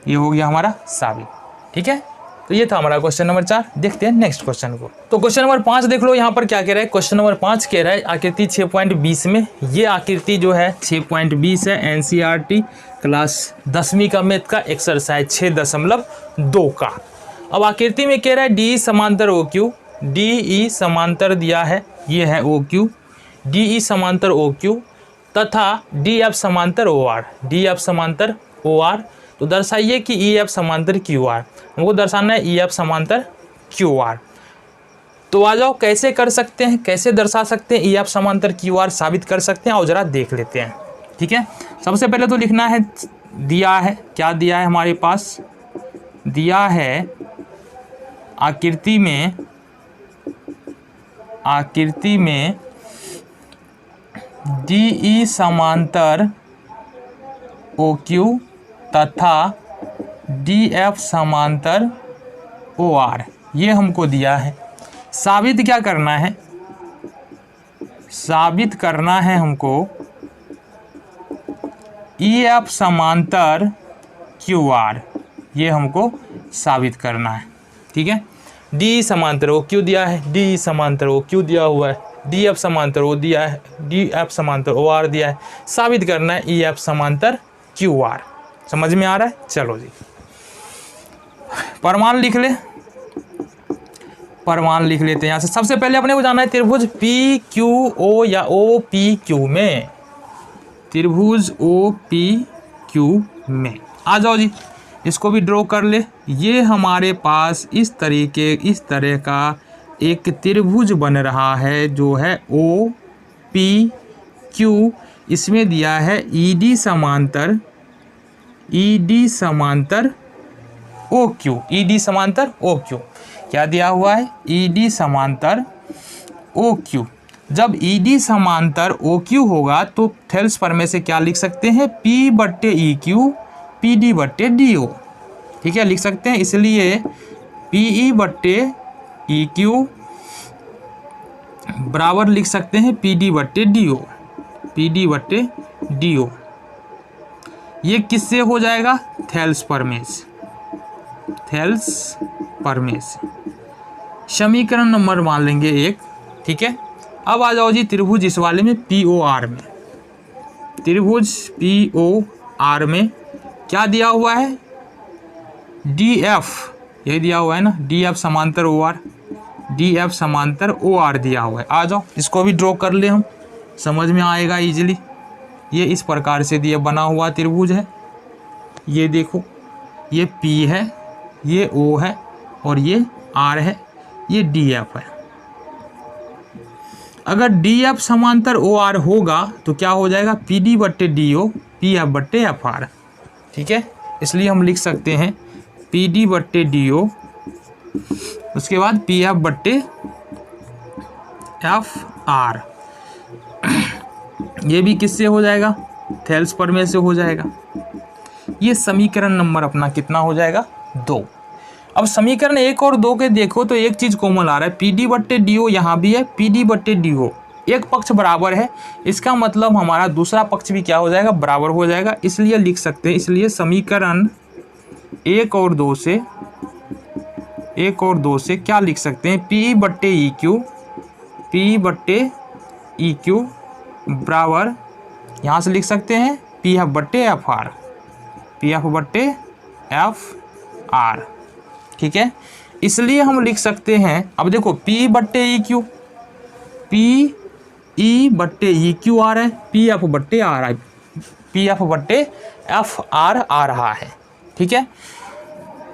ये हो गया हमारा साबित। ठीक है, तो ये था हमारा क्वेश्चन नंबर 4। देखते हैं नेक्स्ट क्वेश्चन को। तो क्वेश्चन नंबर 5 देख लो, यहाँ पर क्या कह रहा है, क्वेश्चन नंबर 5 कह रहा है आकृति 6.20 में, ये आकृति जो है 6.20 है, NCERT क्लास 10वीं का मैथ का एक्सरसाइज 6.2 का। अब आकृति में कह रहा है DE समांतर OQ, DE समांतर दिया है, ये है OQ, DE समांतर OQ तथा DF समांतर OR, DF समांतर OR। तो दर्शाइए कि EF समांतर QR, हमको दर्शाना है EF समांतर QR। तो आ जाओ कैसे कर सकते हैं, कैसे दर्शा सकते हैं EF समांतर QR, साबित कर सकते हैं, और जरा देख लेते हैं। ठीक है, सबसे पहले तो लिखना है, दिया है, क्या दिया है हमारे पास, दिया है आकृति में DE समांतर OQ तथा DF समांतर OR, ये हमको दिया है। साबित क्या करना है, साबित करना है हमको EF समांतर QR, ये हमको साबित करना है। ठीक है, DE समांतर OQ दिया है, DE समांतर OQ दिया हुआ है, DF समांतर O दिया है, DF समांतर OR दिया है, साबित करना है EF समांतर QR। समझ में आ रहा है, चलो जी प्रमाण लिख ले। परमाणु लिख लेते हैं यहाँ से। सबसे पहले अपने को जाना है त्रिभुज पी क्यू ओ या ओ पी क्यू में, त्रिभुज ओ पी क्यू में। आ जाओ जी, इसको भी ड्रॉ कर ले। ये हमारे पास इस तरह का एक त्रिभुज बन रहा है जो है ओ पी क्यू। इसमें दिया है ईडी समांतर ओ क्यू, ईडी समांतर ओ क्यू। क्या दिया हुआ है? ईडी समांतर ओ क्यू। जब ईडी समांतर ओ क्यू होगा तो थेल्स प्रमेय से क्या लिख सकते हैं? पी बट्टे ई क्यू पी डी बट्टे डी ओ। ठीक है, लिख सकते हैं। इसलिए पी ई बट्टे ई क्यू बराबर लिख सकते हैं पी डी बट्टे डी ओ, पी डी बट्टे डी ओ। ये किससे हो जाएगा? थेल्स प्रमेय से, थेल्स प्रमेय से। समीकरण नंबर मान लेंगे 1। ठीक है, अब आ जाओ जी त्रिभुज इस वाले में पी ओ आर में। त्रिभुज पी ओ आर में क्या दिया हुआ है? डी एफ, यही दिया हुआ है ना, डी एफ समांतर ओ आर, डी एफ समांतर ओ आर दिया हुआ है। आ जाओ इसको भी ड्रॉ कर ले, हम समझ में आएगा इजीली। ये इस प्रकार से दिया बना हुआ त्रिभुज है। ये देखो, ये P है, ये O है और ये R है, ये DF है। अगर DF समांतर OR होगा तो क्या हो जाएगा? PD बट्टे DO PF बट्टे FR। ठीक है, इसलिए हम लिख सकते हैं PD बट्टे DO, उसके बाद PF बट्टे FR। ये भी किससे हो जाएगा? थेल्स प्रमेय से हो जाएगा। ये समीकरण नंबर अपना कितना हो जाएगा? 2। अब समीकरण 1 और 2 के देखो तो एक चीज़ कॉमन आ रहा है, PD बट्टे DO यहाँ भी है, PD बट्टे DO। एक पक्ष बराबर है, इसका मतलब हमारा दूसरा पक्ष भी क्या हो जाएगा? बराबर हो जाएगा। इसलिए लिख सकते हैं, इसलिए समीकरण 1 और 2 से क्या लिख सकते हैं? P बट्टे ई क्यू बराबर यहाँ से लिख सकते हैं PF बट्टे FR, PF बट्टे FR। ठीक है, इसलिए हम लिख सकते हैं, अब देखो P बट्टे ई क्यू, P ई बट्टे ई क्यू आ रहा है, PF बट्टे आ रहा है, PF बट्टे FR आ रहा है। ठीक है,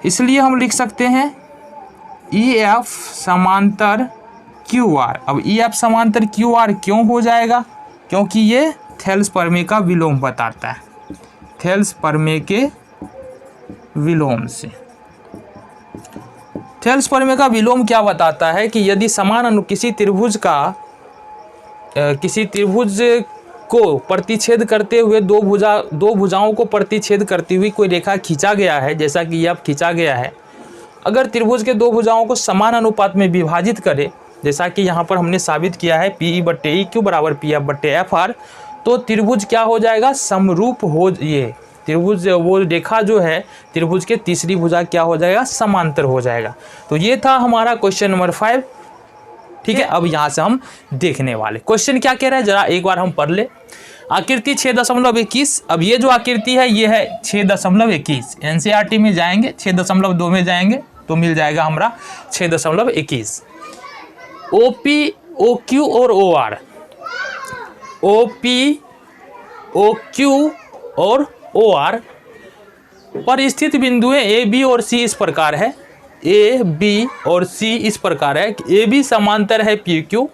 इसलिए हम लिख सकते हैं EF समांतर QR। अब EF समांतर QR क्यों हो जाएगा? क्योंकि ये थेल्स प्रमेय का विलोम बताता है, थेल्स प्रमेय के विलोम से। थेल्स प्रमेय का विलोम क्या बताता है कि यदि समान किसी त्रिभुज को प्रतिच्छेद करते हुए दो भुजाओं को प्रतिच्छेद करती हुई कोई रेखा खींचा गया है, जैसा कि यह खींचा गया है। अगर त्रिभुज के दो भुजाओं को समान अनुपात में विभाजित करे, जैसा कि यहाँ पर हमने साबित किया है PE बट्टे ई क्यू बराबर PF बट्टे FR, तो त्रिभुज क्या हो जाएगा? समरूप हो। ये त्रिभुज, वो रेखा जो है त्रिभुज के तीसरी भुजा क्या हो जाएगा? समांतर हो जाएगा। तो ये था हमारा क्वेश्चन नंबर 5। ठीक है, अब यहाँ से हम देखने वाले क्वेश्चन क्या कह रहा है जरा एक बार हम पढ़ ले। आकृति 6.21। अब ये जो आकृति है ये है 6.21। NCERT में जाएंगे 6.2 में जाएंगे तो मिल जाएगा हमारा 6.21। OP OQ और OR, OP OQ और OR पर स्थित बिंदुएं AB और C इस प्रकार है। AB और C इस प्रकार है कि AB समांतर है PQ,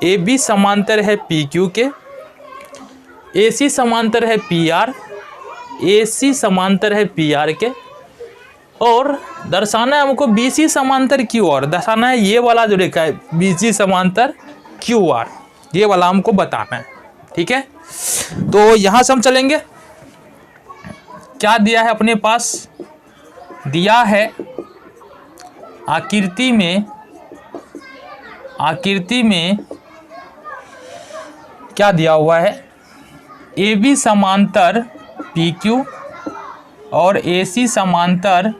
AB समांतर है PQ के, AC समांतर है PR, AC समांतर है PR के, और दर्शाना है हमको BC समांतर QR। दर्शाना है ये वाला जो रेखा है BC समांतर QR, ये वाला हमको बताना है। ठीक है, तो यहाँ से हम चलेंगे। क्या दिया है अपने पास? दिया है आकृति में क्या दिया हुआ है? AB समांतर PQ और AC समांतर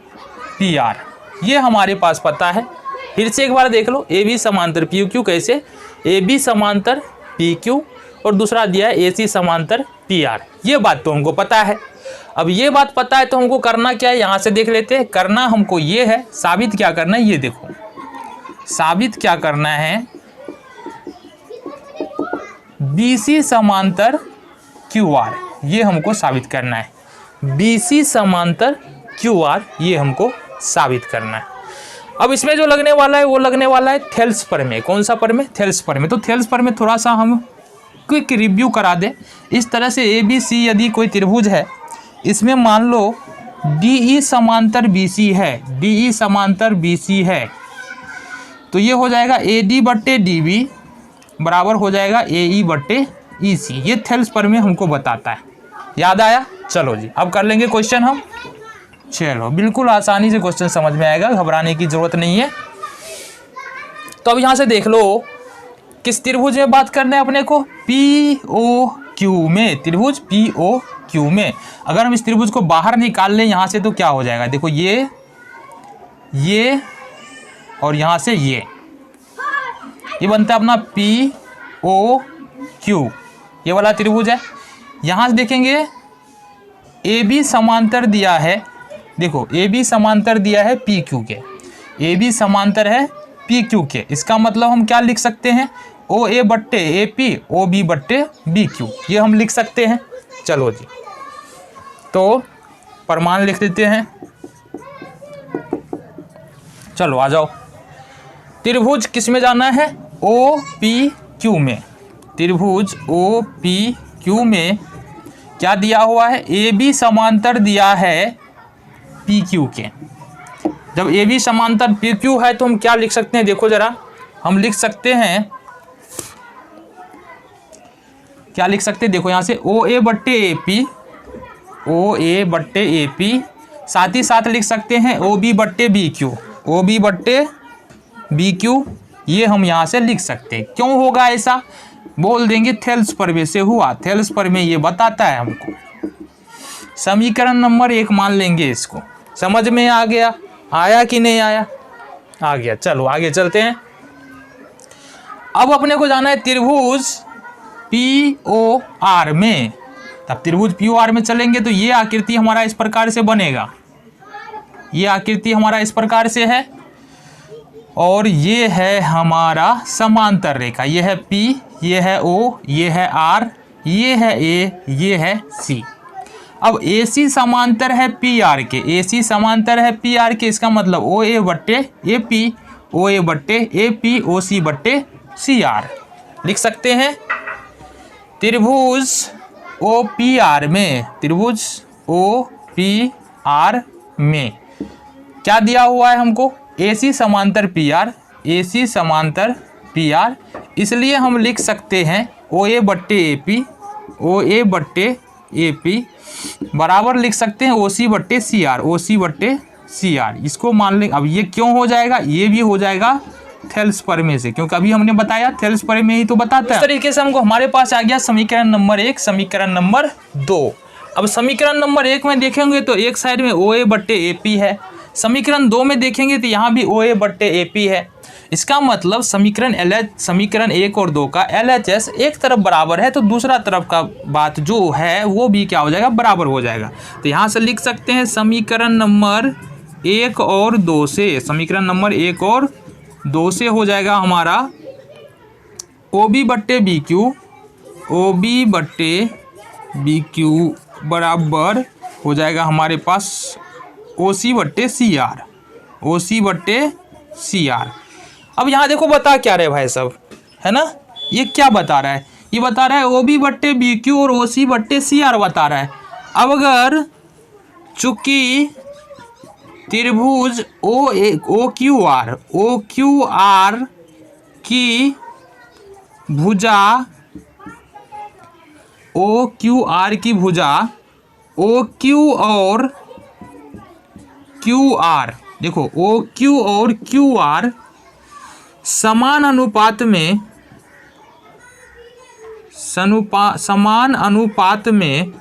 PR, ये हमारे पास पता है। फिर से एक बार देख लो, AB समांतर PQ कैसे? AB समांतर PQ और दूसरा दिया है AC समांतर PR। ये बात तो हमको पता है। अब ये बात पता है तो हमको करना क्या है, यहाँ से देख लेते हैं। करना हमको ये है, साबित क्या करना है ये देखो। साबित क्या करना है, BC समांतर QR, ये हमको साबित करना है। BC समांतर QR ये हमको साबित करना है। अब इसमें जो लगने वाला है वो लगने वाला है थेल्स प्रमेय। कौन सा प्रमेय? थेल्स प्रमेय। तो थेल्स प्रमेय थोड़ा सा हम क्विक रिव्यू करा दें। इस तरह से ABC यदि कोई त्रिभुज है, इसमें मान लो DE समांतर BC है, DE समांतर BC है, तो ये हो जाएगा AD बट्टे DB बराबर हो जाएगा AE बट्टे EC। ये थेल्स प्रमेय हमको बताता है। याद आया? चलो जी, अब कर लेंगे क्वेश्चन हम। चलो, बिल्कुल आसानी से क्वेश्चन समझ में आएगा, घबराने की जरूरत नहीं है। तो अब यहाँ से देख लो किस त्रिभुज में बात करना है अपने को, POQ में, त्रिभुज POQ में। अगर हम इस त्रिभुज को बाहर निकाल लें यहाँ से तो क्या हो जाएगा, देखो ये और यहाँ से ये बनता है अपना POQ, ये वाला त्रिभुज है। यहाँ से देखेंगे AB समांतर दिया है, देखो AB समांतर दिया है PQ के, AB समांतर है PQ के। इसका मतलब हम क्या लिख सकते हैं, OA बट्टे AP OB बट्टे BQ, ये हम लिख सकते हैं। चलो जी, तो प्रमाण लिख देते हैं। चलो आ जाओ, त्रिभुज किस में जाना है, OPQ में। त्रिभुज OPQ में क्या दिया हुआ है, AB समांतर दिया है PQ के। जब AB समांतर PQ है तो हम क्या लिख सकते हैं, देखो जरा, हम लिख सकते हैं, क्या लिख सकते हैं, देखो यहाँ से OA बट्टे AP, OA बट्टे AP, साथ ही साथ लिख सकते हैं OB बट्टे BQ, OB बट्टे BQ, ये हम यहाँ से लिख सकते हैं। क्यों होगा ऐसा, बोल देंगे थेल्स प्रमेय से हुआ। थेल्स प्रमेय ये बताता है हमको। समीकरण नंबर 1 मान लेंगे इसको। समझ में आ गया? आया कि नहीं आया? आ गया। चलो आगे चलते हैं। अब अपने को जाना है त्रिभुज POR में। तब त्रिभुज POR में चलेंगे तो ये आकृति हमारा इस प्रकार से बनेगा, ये आकृति हमारा इस प्रकार से है, और ये है हमारा समांतर रेखा। ये है P, ये है O, ये है R, ये है A, ये है C। अब AC समांतर है PR के, AC समांतर है PR के, इसका मतलब OA बट्टे AP, OA बट्टे AP, OC बट्टे CR लिख सकते हैं। त्रिभुज OPR में, त्रिभुज OPR में क्या दिया हुआ है हमको, AC समांतर PR, AC समांतर PR, इसलिए हम लिख सकते हैं OA बट्टे AP, OA बट्टे AP बराबर लिख सकते हैं OC बट्टे CR, OC बट्टे CR। इसको मान लें। अब ये क्यों हो जाएगा, ये भी हो जाएगा थेल्स प्रमेय से, क्योंकि अभी हमने बताया थेल्स प्रमेय ही तो बताता है। इस तरीके से हमको हमारे पास आ गया समीकरण नंबर 1, समीकरण नंबर 2। अब समीकरण नंबर 1 में देखेंगे तो एक साइड में OA बट्टे AP है, समीकरण 2 में देखेंगे तो यहाँ भी OA बट्टे AP है। इसका मतलब समीकरण 1 और 2 का LHS एक तरफ बराबर है तो दूसरा तरफ का बात जो है वो भी क्या हो जाएगा, बराबर हो जाएगा। तो यहाँ से लिख सकते हैं समीकरण नंबर 1 और 2 से, समीकरण नंबर 1 और 2 से हो जाएगा हमारा OB बट्टे BQ, OB बट्टे BQ बराबर हो जाएगा हमारे पास OC बट्टे CR, OC बट्टे CR। अब यहाँ देखो बता क्या रहे भाई साहब, है ना, ये क्या बता रहा है, ये बता रहा है OB बट्टे BQ और OC बट्टे CR बता रहा है। अब अगर चूंकि त्रिभुज OQR की भुजा, OQR की भुजा OQ और QR, देखो OQ और QR समान अनुपात में, समान अनुपात में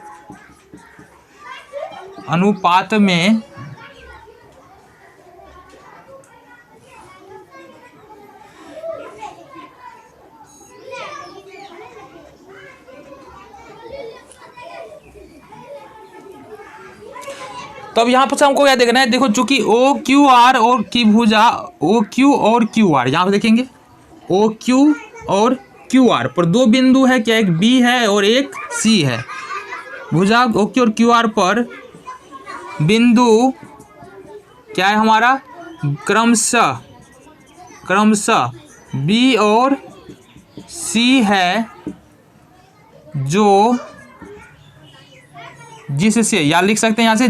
तो अब यहाँ पर हमको क्या देखना है, देखो चूंकि ओ क्यू आर और की भुजा ओ क्यू और क्यू आर, यहाँ पर देखेंगे ओ क्यू और क्यू आर पर दो बिंदु है, क्या एक बी है और एक सी है। भुजा ओ क्यू और क्यू आर पर बिंदु क्या है हमारा, क्रमशः बी और सी है, जो जिससे, या लिख सकते हैं यहाँ से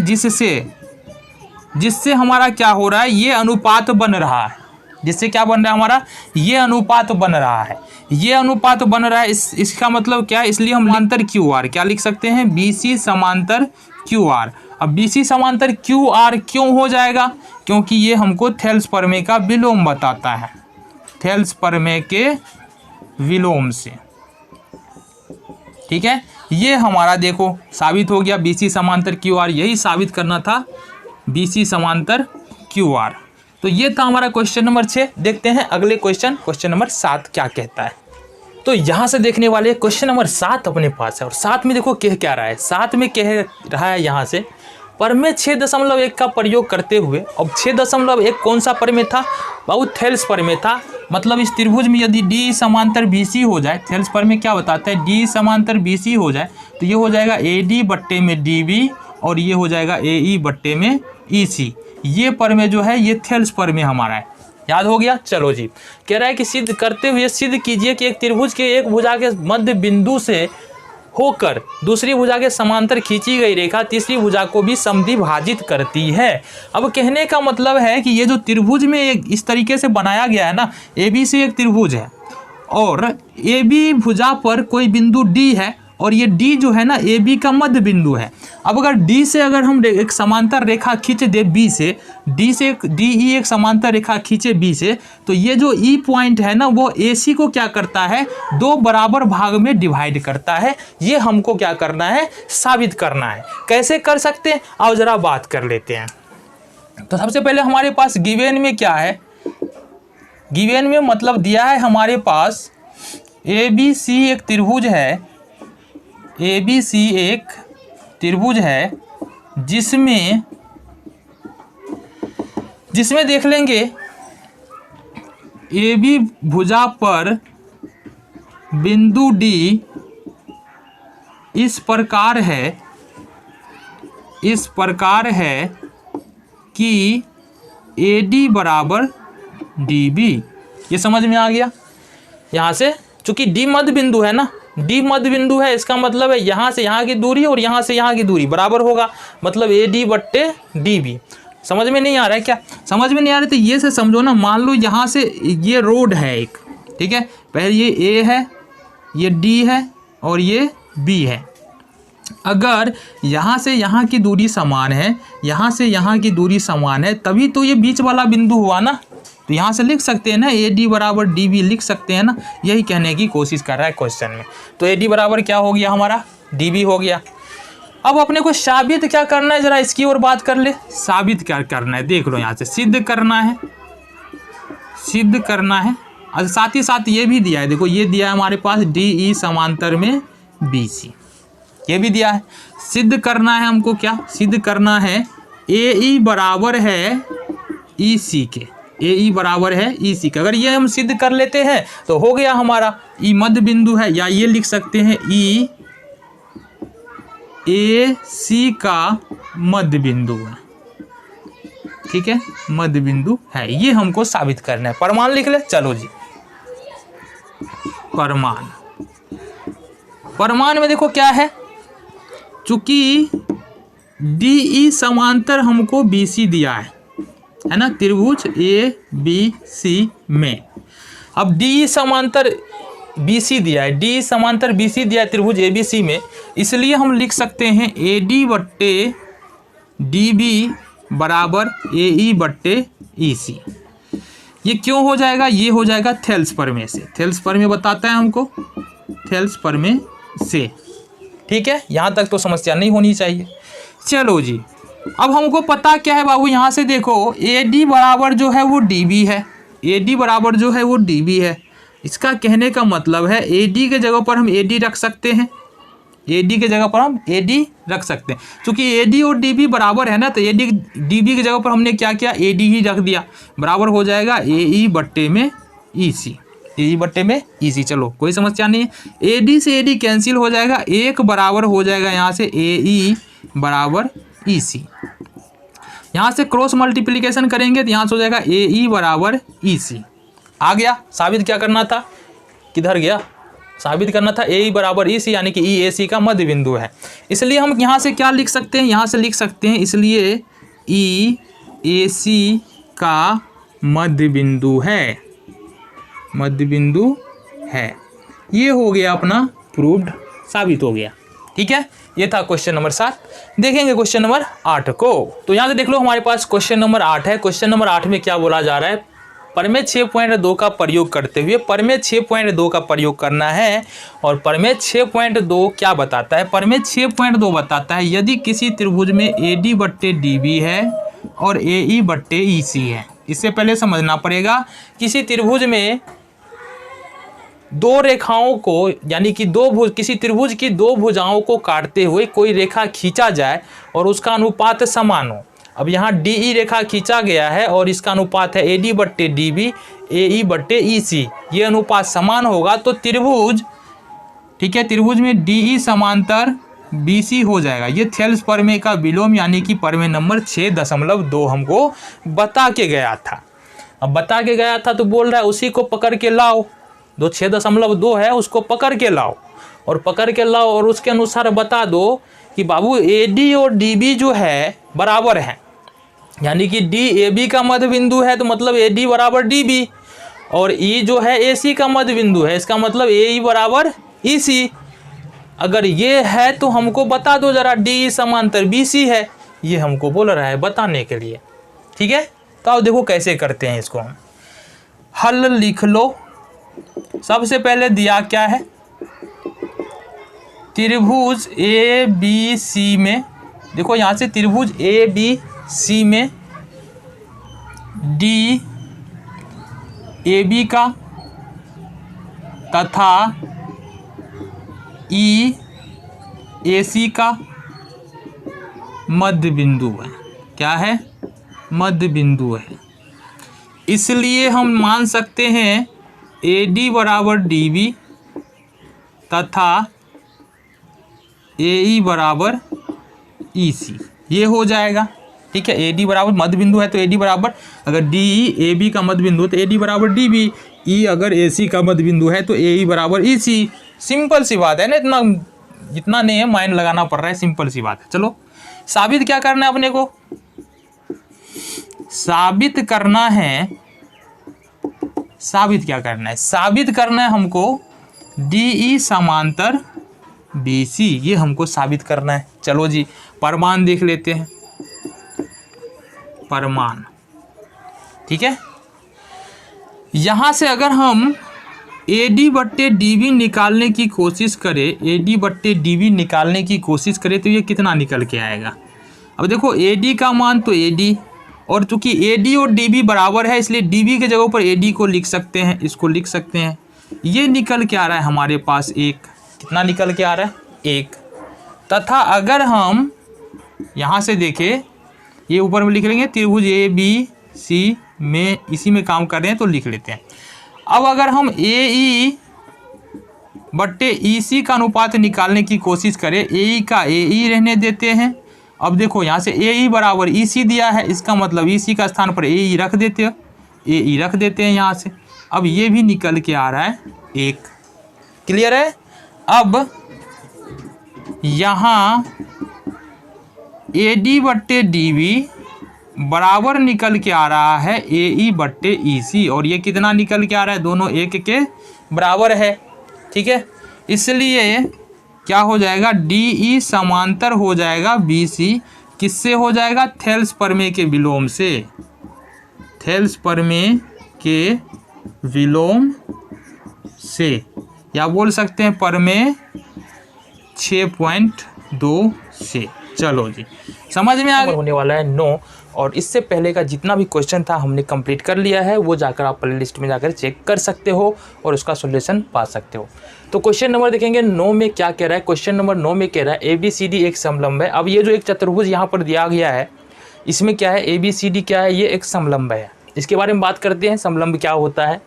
जिससे हमारा क्या हो रहा है, ये अनुपात बन रहा है। जिससे क्या बन रहा है हमारा, ये अनुपात बन रहा है, ये अनुपात बन रहा है। इसका मतलब क्या है, इसलिए हम समांतर क्यू आर क्या लिख सकते हैं, बी सी समांतर क्यू आर। अब बी सी समांतर क्यू आर क्यों हो जाएगा, क्योंकि ये हमको थेल्स प्रमेय का विलोम बताता है, थेल्स प्रमेय के विलोम से। ठीक है, ये हमारा देखो साबित हो गया, बी सी समांतर क्यू आर, यही साबित करना था, बी सी समांतर क्यू आर। तो ये था हमारा क्वेश्चन नंबर 6। देखते हैं अगले क्वेश्चन नंबर 7 क्या कहता है। तो यहाँ से देखने वाले क्वेश्चन नंबर 7 अपने पास है, और 7 में देखो कह क्या रहा है, 7 में कह रहा है यहाँ से प्रमेय 6.1 का प्रयोग करते हुए। अब 6.1 कौन सा प्रमेय था बाबू, थेल्स प्रमेय था। मतलब इस त्रिभुज में यदि डी समांतर बी सी हो जाए, थेल्स प्रमेय क्या बताता है, डी समांतर बी सी हो जाए तो ये हो जाएगा ए डी बट्टे में डी बी, और ये हो जाएगा ए ई बट्टे में ई सी। ये प्रमेय जो है ये थेल्स प्रमेय हमारा है, याद हो गया। चलो जी, कह रहा है कि सिद्ध करते हुए सिद्ध कीजिए कि एक त्रिभुज के एक भुजा के मध्य बिंदु से होकर दूसरी भुजा के समांतर खींची गई रेखा तीसरी भुजा को भी समद्विभाजित करती है। अब कहने का मतलब है कि ये जो त्रिभुज में एक इस तरीके से बनाया गया है ना, ए बी सी एक त्रिभुज है और ए बी भुजा पर कोई बिंदु डी है, और ये डी जो है ना ए बी का मध्य बिंदु है। अब अगर डी से अगर हम एक समांतर रेखा खींच दे बी से, डी से डी ई एक समांतर रेखा खींचे बी से, तो ये जो ई पॉइंट है ना वो ए सी को क्या करता है, दो बराबर भाग में डिवाइड करता है। ये हमको क्या करना है, साबित करना है। कैसे कर सकते हैं आओ जरा बात कर लेते हैं। तो सबसे पहले हमारे पास गिवेन में क्या है, गिवेन में मतलब दिया है हमारे पास ए बी सी एक त्रिभुज है, ए बी सी एक त्रिभुज है जिसमें देख लेंगे ए बी भुजा पर बिंदु डी इस प्रकार है कि ए डी बराबर डी बी। ये समझ में आ गया। यहाँ से चूंकि डी मध्य बिंदु है ना, डी मध्य बिंदु है, इसका मतलब है यहाँ से यहाँ की दूरी और यहाँ से यहाँ की दूरी बराबर होगा, मतलब ए डी बट्टे डी बी। समझ में नहीं आ रहा है क्या, समझ में नहीं आ रहा तो ये से समझो ना, मान लो यहाँ से ये रोड है एक, ठीक है, पहले ये ए है, ये डी है और ये बी है। अगर यहाँ से यहाँ की दूरी समान है, यहाँ से यहाँ की दूरी समान है, तभी तो ये बीच वाला बिंदु हुआ ना। तो यहाँ से लिख सकते हैं ना ए डी बराबर डी बी लिख सकते हैं ना, यही कहने की कोशिश कर रहा है क्वेश्चन में। तो ए डी बराबर क्या हो गया हमारा, डी बी हो गया। अब अपने को साबित क्या करना है, जरा इसकी ओर बात कर ले। साबित क्या करना है, देख लो यहाँ से सिद्ध करना है, सिद्ध करना है। और साथ ही साथ ये भी दिया है, देखो ये दिया है हमारे पास डी ई समांतर में बी सी, ये भी दिया है। सिद्ध करना है हमको, क्या सिद्ध करना है, ए ई बराबर है ई सी के, ए ई बराबर है ई सी के। अगर ये हम सिद्ध कर लेते हैं तो हो गया हमारा, ई मध्य बिंदु है, या ये लिख सकते हैं ई ए सी का मध्य बिंदु है, ठीक है, मध्य बिंदु है। ये हमको साबित करना है। प्रमाण लिख ले, चलो जी। प्रमाण, प्रमाण में देखो क्या है, चूंकि डी ई समांतर हमको बी सी दिया है ना, त्रिभुज ए बी सी में। अब डी समांतर बी सी दिया है, डी समांतर बी सी दिया है त्रिभुज ए बी सी में, इसलिए हम लिख सकते हैं ए डी बट्टे डी बी बराबर ए ई बट्टे ई सी। ये क्यों हो जाएगा, ये हो जाएगा थेल्स प्रमेय से। थेल्स प्रमेय बताता है हमको, थेल्स प्रमेय से, ठीक है। यहाँ तक तो समस्या नहीं होनी चाहिए। चलो जी, अब हमको पता क्या है बाबू, यहाँ से देखो ए डी बराबर जो है वो डी बी है, ए डी बराबर जो है वो डी बी है। इसका कहने का मतलब है ए डी के जगह पर हम ए डी रख सकते हैं, AD के जगह पर हम AD रख सकते हैं, क्योंकि AD और DB बराबर है ना, तो AD DB की जगह पर हमने क्या किया, AD ही रख दिया, बराबर हो जाएगा AE बट्टे में EC, AE बट्टे में EC। चलो कोई समस्या नहीं है, AD से AD कैंसिल हो जाएगा, एक बराबर हो जाएगा यहाँ से AE बराबर EC। यहाँ से क्रॉस मल्टीप्लिकेशन करेंगे तो यहाँ से हो जाएगा AE बराबर EC। आ गया, साबित क्या करना था, किधर गया, साबित करना था AE बराबर EC, यानी कि EAC का मध्य बिंदु है। इसलिए हम यहाँ से क्या लिख सकते हैं, यहाँ से लिख सकते हैं, इसलिए EAC का मध्य बिंदु है, मध्य बिंदु है। ये हो गया अपना प्रूव्ड, साबित हो गया। ठीक है, ये था क्वेश्चन नंबर 7। देखेंगे क्वेश्चन नंबर 8 को। तो यहाँ से देख लो, हमारे पास क्वेश्चन नंबर 8 है। क्वेश्चन नंबर 8 में क्या बोला जा रहा है, प्रमेय 6.2 का प्रयोग करते हुए, प्रमेय 6.2 का प्रयोग करना है। और प्रमेय 6.2 क्या बताता है, प्रमेय 6.2 बताता है यदि किसी त्रिभुज में AD बट्टे DB है और AE बट्टे EC है। इससे पहले समझना पड़ेगा, किसी त्रिभुज में दो रेखाओं को, यानी कि किसी त्रिभुज की दो भुजाओं को काटते हुए कोई रेखा खींचा जाए और उसका अनुपात समान हो। अब यहाँ DE रेखा खींचा गया है और इसका अनुपात है AD बट्टे DB, AE बट्टे EC, ये अनुपात समान होगा तो त्रिभुज, ठीक है, त्रिभुज में DE समांतर BC हो जाएगा। ये थेल्स प्रमेय का विलोम, यानी कि प्रमेय नंबर 6.2 हमको बता के गया था। अब बता के गया था तो बोल रहा है उसी को पकड़ के लाओ, जो 6.2 है उसको पकड़ के लाओ, और पकड़ के लाओ और उसके अनुसार बता दो कि बाबू AD और DB जो है बराबर है, यानी कि DAB का मध्य बिंदु है तो मतलब AD बराबर DB, और E जो है AC का मध्य बिंदु है, इसका मतलब AE बराबर EC। अगर ये है तो हमको बता दो जरा DE समांतर BC है, ये हमको बोल रहा है बताने के लिए। ठीक है, तो अब देखो कैसे करते हैं इसको, हम हल लिख लो। सबसे पहले दिया क्या है, त्रिभुज ABC में, देखो यहाँ से त्रिभुज ABC में DAB का तथा EAC का मध्य बिंदु है। क्या है, मध्य बिंदु है। इसलिए हम मान सकते हैं AD बराबर DB तथा AE बराबर EC, ये हो जाएगा। ठीक है, AD बराबर मध्य बिंदु है तो AD बराबर, अगर DE AB का मध्य बिंदु है तो AD बराबर DB, E अगर AC का मध्य बिंदु है तो AE बराबर EC। सिंपल सी बात है ना, इतना नहीं है माइंड लगाना पड़ रहा है, सिंपल सी बात है। चलो साबित क्या करना है अपने को, साबित करना है, साबित क्या करना है, साबित करना है हमको DE समांतर BC, ये हमको साबित करना है। चलो जी प्रमाण देख लेते हैं, प्रमाण। ठीक है, यहां से अगर हम AD बट्टे DB निकालने की कोशिश करें, AD बट्टे DB निकालने की कोशिश करें तो ये कितना निकल के आएगा। अब देखो AD का मान तो AD, और चूंकि AD और DB बराबर है इसलिए DB के जगह पर AD को लिख सकते हैं, इसको लिख सकते हैं। ये निकल के आ रहा है हमारे पास 1, कितना निकल के आ रहा है 1। तथा अगर हम यहाँ से देखें, ये ऊपर में लिख लेंगे त्रिभुज ABC में, इसी में काम कर रहे हैं तो लिख लेते हैं। अब अगर हम AE बट्टे EC का अनुपात निकालने की कोशिश करें, AE का AE रहने देते हैं। अब देखो यहाँ से AE बराबर EC दिया है, इसका मतलब EC का स्थान पर AE रख देते हैं, AE रख देते हैं यहाँ से। अब ये भी निकल के आ रहा है 1। क्लियर है। अब यहाँ AD बट्टे DB बराबर निकल के आ रहा है AE बट्टे EC, और ये कितना निकल के आ रहा है, दोनों 1 के बराबर है। ठीक है, इसलिए क्या हो जाएगा, DE समांतर हो जाएगा BC, किससे हो जाएगा, थेल्स प्रमेय के विलोम से, थेल्स प्रमेय के विलोम से, या बोल सकते हैं प्रमेय 6.2 से। चलो जी, समझ में आ गया। होने वाला है 9, और इससे पहले का जितना भी क्वेश्चन था हमने कंप्लीट कर लिया है, वो जाकर आप प्ले लिस्ट में जाकर चेक कर सकते हो और उसका सॉल्यूशन पा सकते हो। तो क्वेश्चन नंबर देखेंगे 9 में क्या कह रहा है। क्वेश्चन नंबर 9 में कह रहा है ABCD एक समलंब है। अब ये जो एक चतुर्भुज यहाँ पर दिया गया है, इसमें क्या है, ABCD क्या है, ये एक समलंब है। इसके बारे में बात करते हैं, समलंब क्या होता है,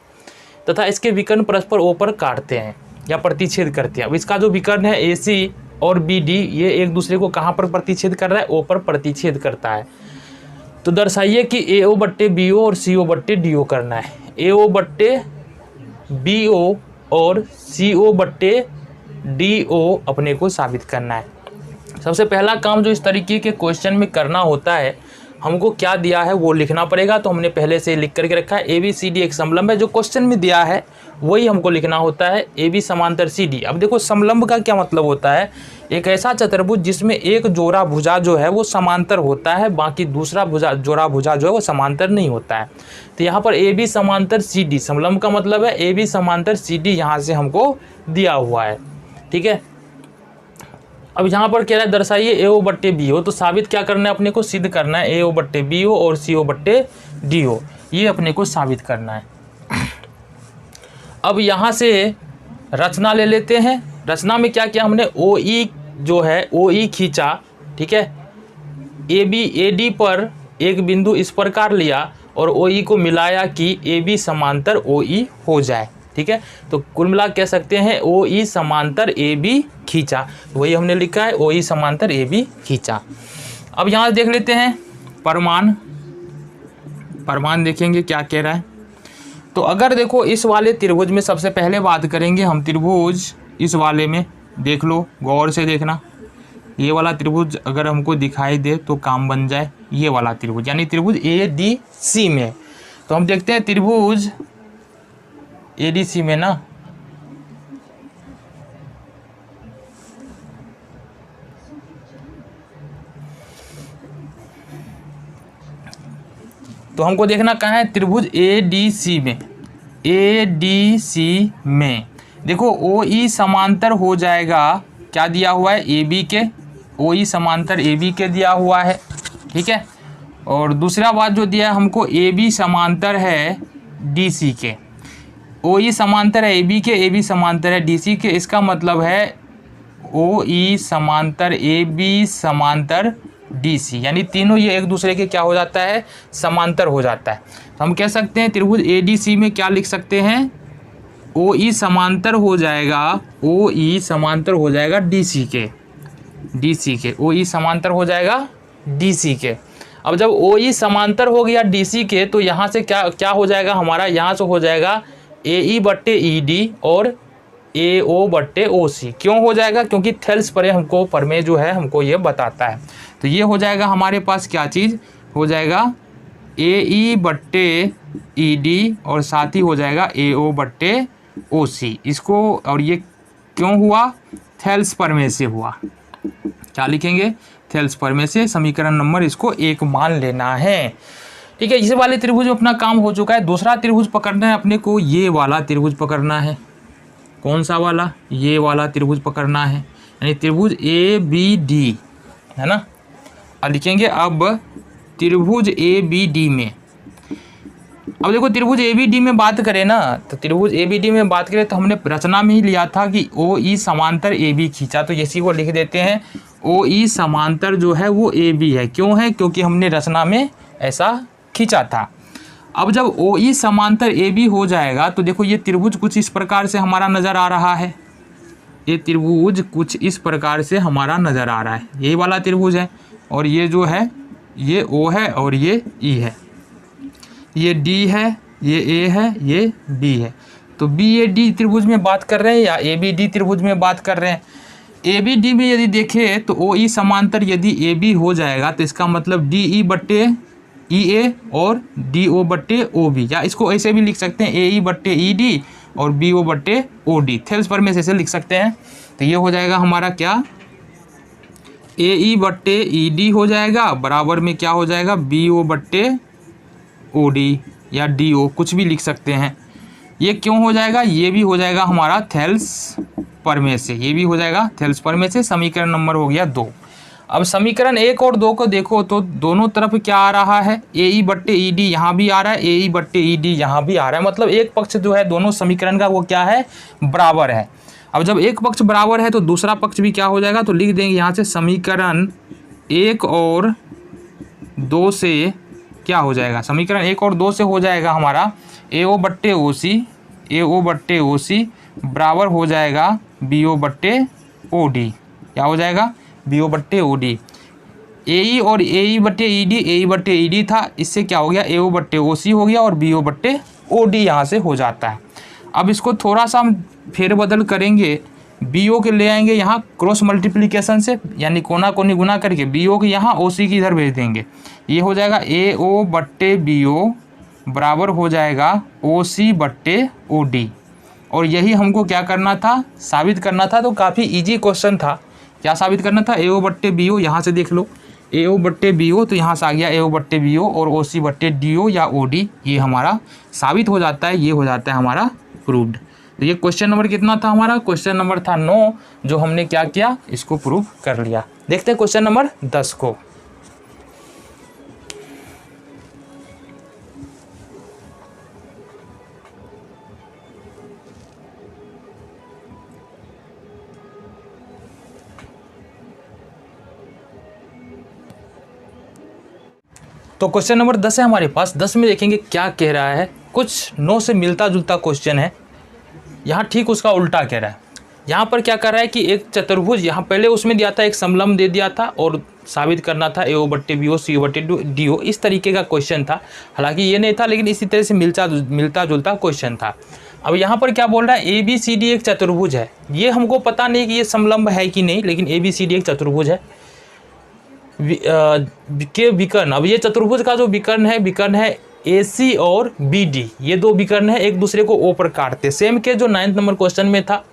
तथा इसके विकर्ण परस्पर O पर काटते हैं या प्रतिच्छेद करते हैं। अब इसका जो विकर्ण है AC और BD, ये एक दूसरे को कहाँ पर प्रतिच्छेद कर रहा है, O पर प्रतिच्छेद करता है। तो दर्शाइए कि AO बट्टे BO और CO बट्टे DO करना है। AO बट्टे BO और CO बट्टे DO अपने को साबित करना है। सबसे पहला काम जो इस तरीके के क्वेश्चन में करना होता है, हमको क्या दिया है वो लिखना पड़ेगा। तो हमने पहले से लिख करके रखा है ABCD एक समलंब है। जो क्वेश्चन में दिया है वही हमको लिखना होता है, AB समांतर CD। अब देखो समलंब का क्या मतलब होता है, एक ऐसा चतुर्भुज जिसमें एक जोड़ा भुजा जो है वो समांतर होता है, बाकी दूसरा जोड़ा भुजा जो है वो समांतर नहीं होता है। तो यहाँ पर AB समांतर CD, समलंब का मतलब है AB समांतर CD यहाँ से हमको दिया हुआ है, ठीक है। अब यहाँ पर कह रहा है दर्शाइए AO बट्टे BO, तो साबित क्या करना है, अपने को सिद्ध करना है AO बट्टे BO और CO बट्टे DO, ये अपने को साबित करना है। अब यहाँ से रचना ले लेते हैं। रचना में क्या किया हमने, OE जो है OE खींचा, ठीक है। AD पर एक बिंदु इस प्रकार लिया और OE को मिलाया कि AB समांतर OE हो जाए, ठीक है। तो कुल मिला कह सकते हैं OE समांतर AB खींचा, वही हमने लिखा है OE समांतर AB खींचा। अब यहाँ देख लेते हैं परमान देखेंगे क्या कह रहा है। तो अगर देखो इस वाले त्रिभुज में सबसे पहले बात करेंगे हम, त्रिभुज इस वाले में देख लो, गौर से देखना। ये वाला त्रिभुज अगर हमको दिखाई दे तो काम बन जाए, ये वाला त्रिभुज यानी त्रिभुज ADC में। तो हम देखते हैं त्रिभुज ADC में ना, तो हमको देखना कहाँ है, त्रिभुज ADC में। ADC में देखो OE समांतर हो जाएगा, क्या दिया हुआ है, AB के, OE समांतर AB के दिया हुआ है, ठीक है। और दूसरा बात जो दिया है हमको, AB समांतर है DC के। OE समांतर है AB के, AB समांतर है DC के। इसका मतलब है OE समांतर AB समांतर DC, यानी तीनों ये एक दूसरे के क्या हो जाता है, समांतर हो जाता है। तो हम कह सकते हैं त्रिभुज ADC में क्या लिख सकते हैं, OE समांतर हो जाएगा, OE समांतर हो जाएगा DC के, OE समांतर हो जाएगा DC के। अब जब OE समांतर हो गया DC के, तो यहाँ से क्या हो जाएगा हमारा, यहाँ से हो जाएगा AE बट्टे ED और AO बट्टे OC। क्यों हो जाएगा, क्योंकि थेल्स पर हमको प्रमेय जो है हमको ये बताता है। तो ये हो जाएगा हमारे पास क्या चीज़ हो जाएगा, AE बट्टे ED और साथ ही हो जाएगा AO बट्टे OC। इसको, और ये क्यों हुआ, थेल्स प्रमेय से हुआ। क्या लिखेंगे, थेल्स प्रमेय से। समीकरण नंबर इसको 1 मान लेना है, ठीक है। इस वाले त्रिभुज में अपना काम हो चुका है। दूसरा त्रिभुज पकड़ना है अपने को, ये वाला त्रिभुज पकड़ना है। कौन सा वाला, ये वाला त्रिभुज पकड़ना है, यानी त्रिभुज ABD, है ना। अब लिखेंगे अब त्रिभुज ABD में। अब देखो त्रिभुज ABD में बात करें ना, तो त्रिभुज ABD में बात करें तो हमने रचना में ही लिया था कि OE समांतर AB खींचा, तो इसी को लिख देते हैं OE समांतर जो है वो AB है। क्यों है, क्योंकि हमने रचना में ऐसा खींचा था। अब जब OE समांतर AB हो जाएगा तो देखो ये त्रिभुज कुछ इस प्रकार से हमारा नज़र आ रहा है, ये त्रिभुज कुछ इस प्रकार से हमारा नज़र आ रहा है। यही वाला त्रिभुज है, और ये जो है ये O है और ये E है, ये D है, ये A है, ये B है। तो BAD त्रिभुज में बात कर रहे हैं या ABD त्रिभुज में बात कर रहे हैं। ABD में यदि देखें तो OE समांतर यदि AB हो जाएगा तो इसका मतलब DE बट्टे EA और DO बट्टे OB, या इसको ऐसे भी लिख सकते हैं AE बट्टे ED और BO बट्टे OD। थेल्स प्रमेय से ऐसे लिख सकते हैं। तो ये हो जाएगा हमारा क्या, AE बट्टे ED हो जाएगा, बराबर में क्या हो जाएगा, BO बट्टे OD या DO, कुछ भी लिख सकते हैं। ये क्यों हो जाएगा, ये भी हो जाएगा हमारा थेल्स प्रमेय से, ये भी हो जाएगा थेल्स प्रमेय से। समीकरण नंबर हो गया 2। अब समीकरण 1 और 2 को देखो तो दोनों तरफ क्या आ रहा है, ए ई बट्टे ई डी यहाँ भी आ रहा है, ए ई बट्टे ई डी यहाँ भी आ रहा है, मतलब एक पक्ष जो है दोनों समीकरण का वो क्या है, बराबर है। अब जब एक पक्ष बराबर है तो दूसरा पक्ष भी क्या हो जाएगा, तो लिख देंगे यहाँ से समीकरण 1 और 2 से क्या हो जाएगा, समीकरण 1 और 2 से हो जाएगा हमारा ए ओ बट्टे ओ सी बराबर हो जाएगा बी ओ बट्टे ओ डी। क्या हो जाएगा, बी ओ बट्टे ओ डी। ए ई और ए ई बट्टे ई डी, ए ई बट्टे ई डी था, इससे क्या हो गया, ए ओ बट्टे ओ सी हो गया और बी ओ बट्टे ओ डी यहाँ से हो जाता है। अब इसको थोड़ा सा हम फेरबदल करेंगे, बी ओ के ले आएंगे यहाँ क्रॉस मल्टीप्लिकेशन से, यानी कोना कोनी गुना करके बी ओ के यहाँ ओ सी की इधर भेज देंगे। ये हो जाएगा ए ओ बट्टे बी ओ बराबर हो जाएगा ओ सी बट्टे ओ डी। और यही हमको क्या करना था, साबित करना था। तो काफ़ी इजी क्वेश्चन था। क्या साबित करना था, ए ओ बट्टे बी ओ, यहाँ से देख लो ए ओ बट्टे बी ओ, तो यहाँ से आ गया ए ओ बट्टे बी ओ और ओ सी बट्टे डी ओ या ओ डी, ये हमारा साबित हो जाता है, ये हो जाता है हमारा प्रूव्ड। तो ये क्वेश्चन नंबर कितना था हमारा, क्वेश्चन नंबर था 9, जो हमने क्या किया, इसको प्रूव कर लिया। देखते हैं क्वेश्चन नंबर 10 को। तो क्वेश्चन नंबर 10 है हमारे पास। 10 में देखेंगे क्या कह रहा है, कुछ 9 से मिलता जुलता क्वेश्चन है, यहाँ ठीक उसका उल्टा कह रहा है। यहाँ पर क्या कर रहा है कि एक चतुर्भुज, यहाँ पहले उसमें दिया था एक समलंब दे दिया था और साबित करना था ए ओ बट्टे बी ओ सी ओ बट्टे डी ओ, इस तरीके का क्वेश्चन था। हालांकि ये नहीं था, लेकिन इसी तरह से मिलता जुलता क्वेश्चन था। अब यहाँ पर क्या बोल रहा है, ए बी सी डी एक चतुर्भुज है। ये हमको पता नहीं कि ये समलंब है कि नहीं, लेकिन ए बी सी डी एक चतुर्भुज है के विकर्ण। अब ये चतुर्भुज का जो विकर्ण है ए सी और बी डी, ये दो विकर्ण है, एक दूसरे को ओ पर काटते, सेम के जो 9th नंबर क्वेश्चन में था।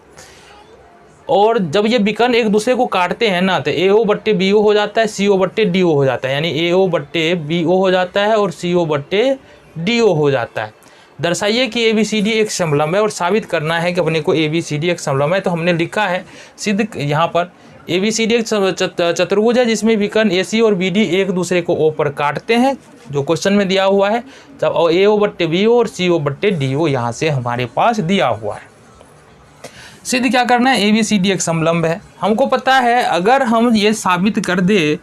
और जब ये विकर्ण एक दूसरे को काटते हैं ना, तो ए ओ बट्टे बी ओ हो जाता है, सी ओ बट्टे डी ओ हो जाता है, यानी ए ओ बट्टे बी ओ हो जाता है और सी ओ बट्टे डी ओ हो जाता है। दर्शाइए कि ए बी सी डी एक समलंब है और साबित करना है कि अपने को ए बी सी डी एक समलंब है। तो हमने लिखा है सिद्ध, यहाँ पर ए बी सी डी एक चतुर्भुज है जिसमें विकर्ण ए सी और बी डी एक दूसरे को ओ पर काटते हैं, जो क्वेश्चन में दिया हुआ है। तब ए ओ बट्टे बी ओ और सी ओ बट्टे डी ओ यहाँ से हमारे पास दिया हुआ है। सिद्ध क्या करना है, ए बी सी डी एक समलंब है। हमको पता है अगर हम ये साबित कर दे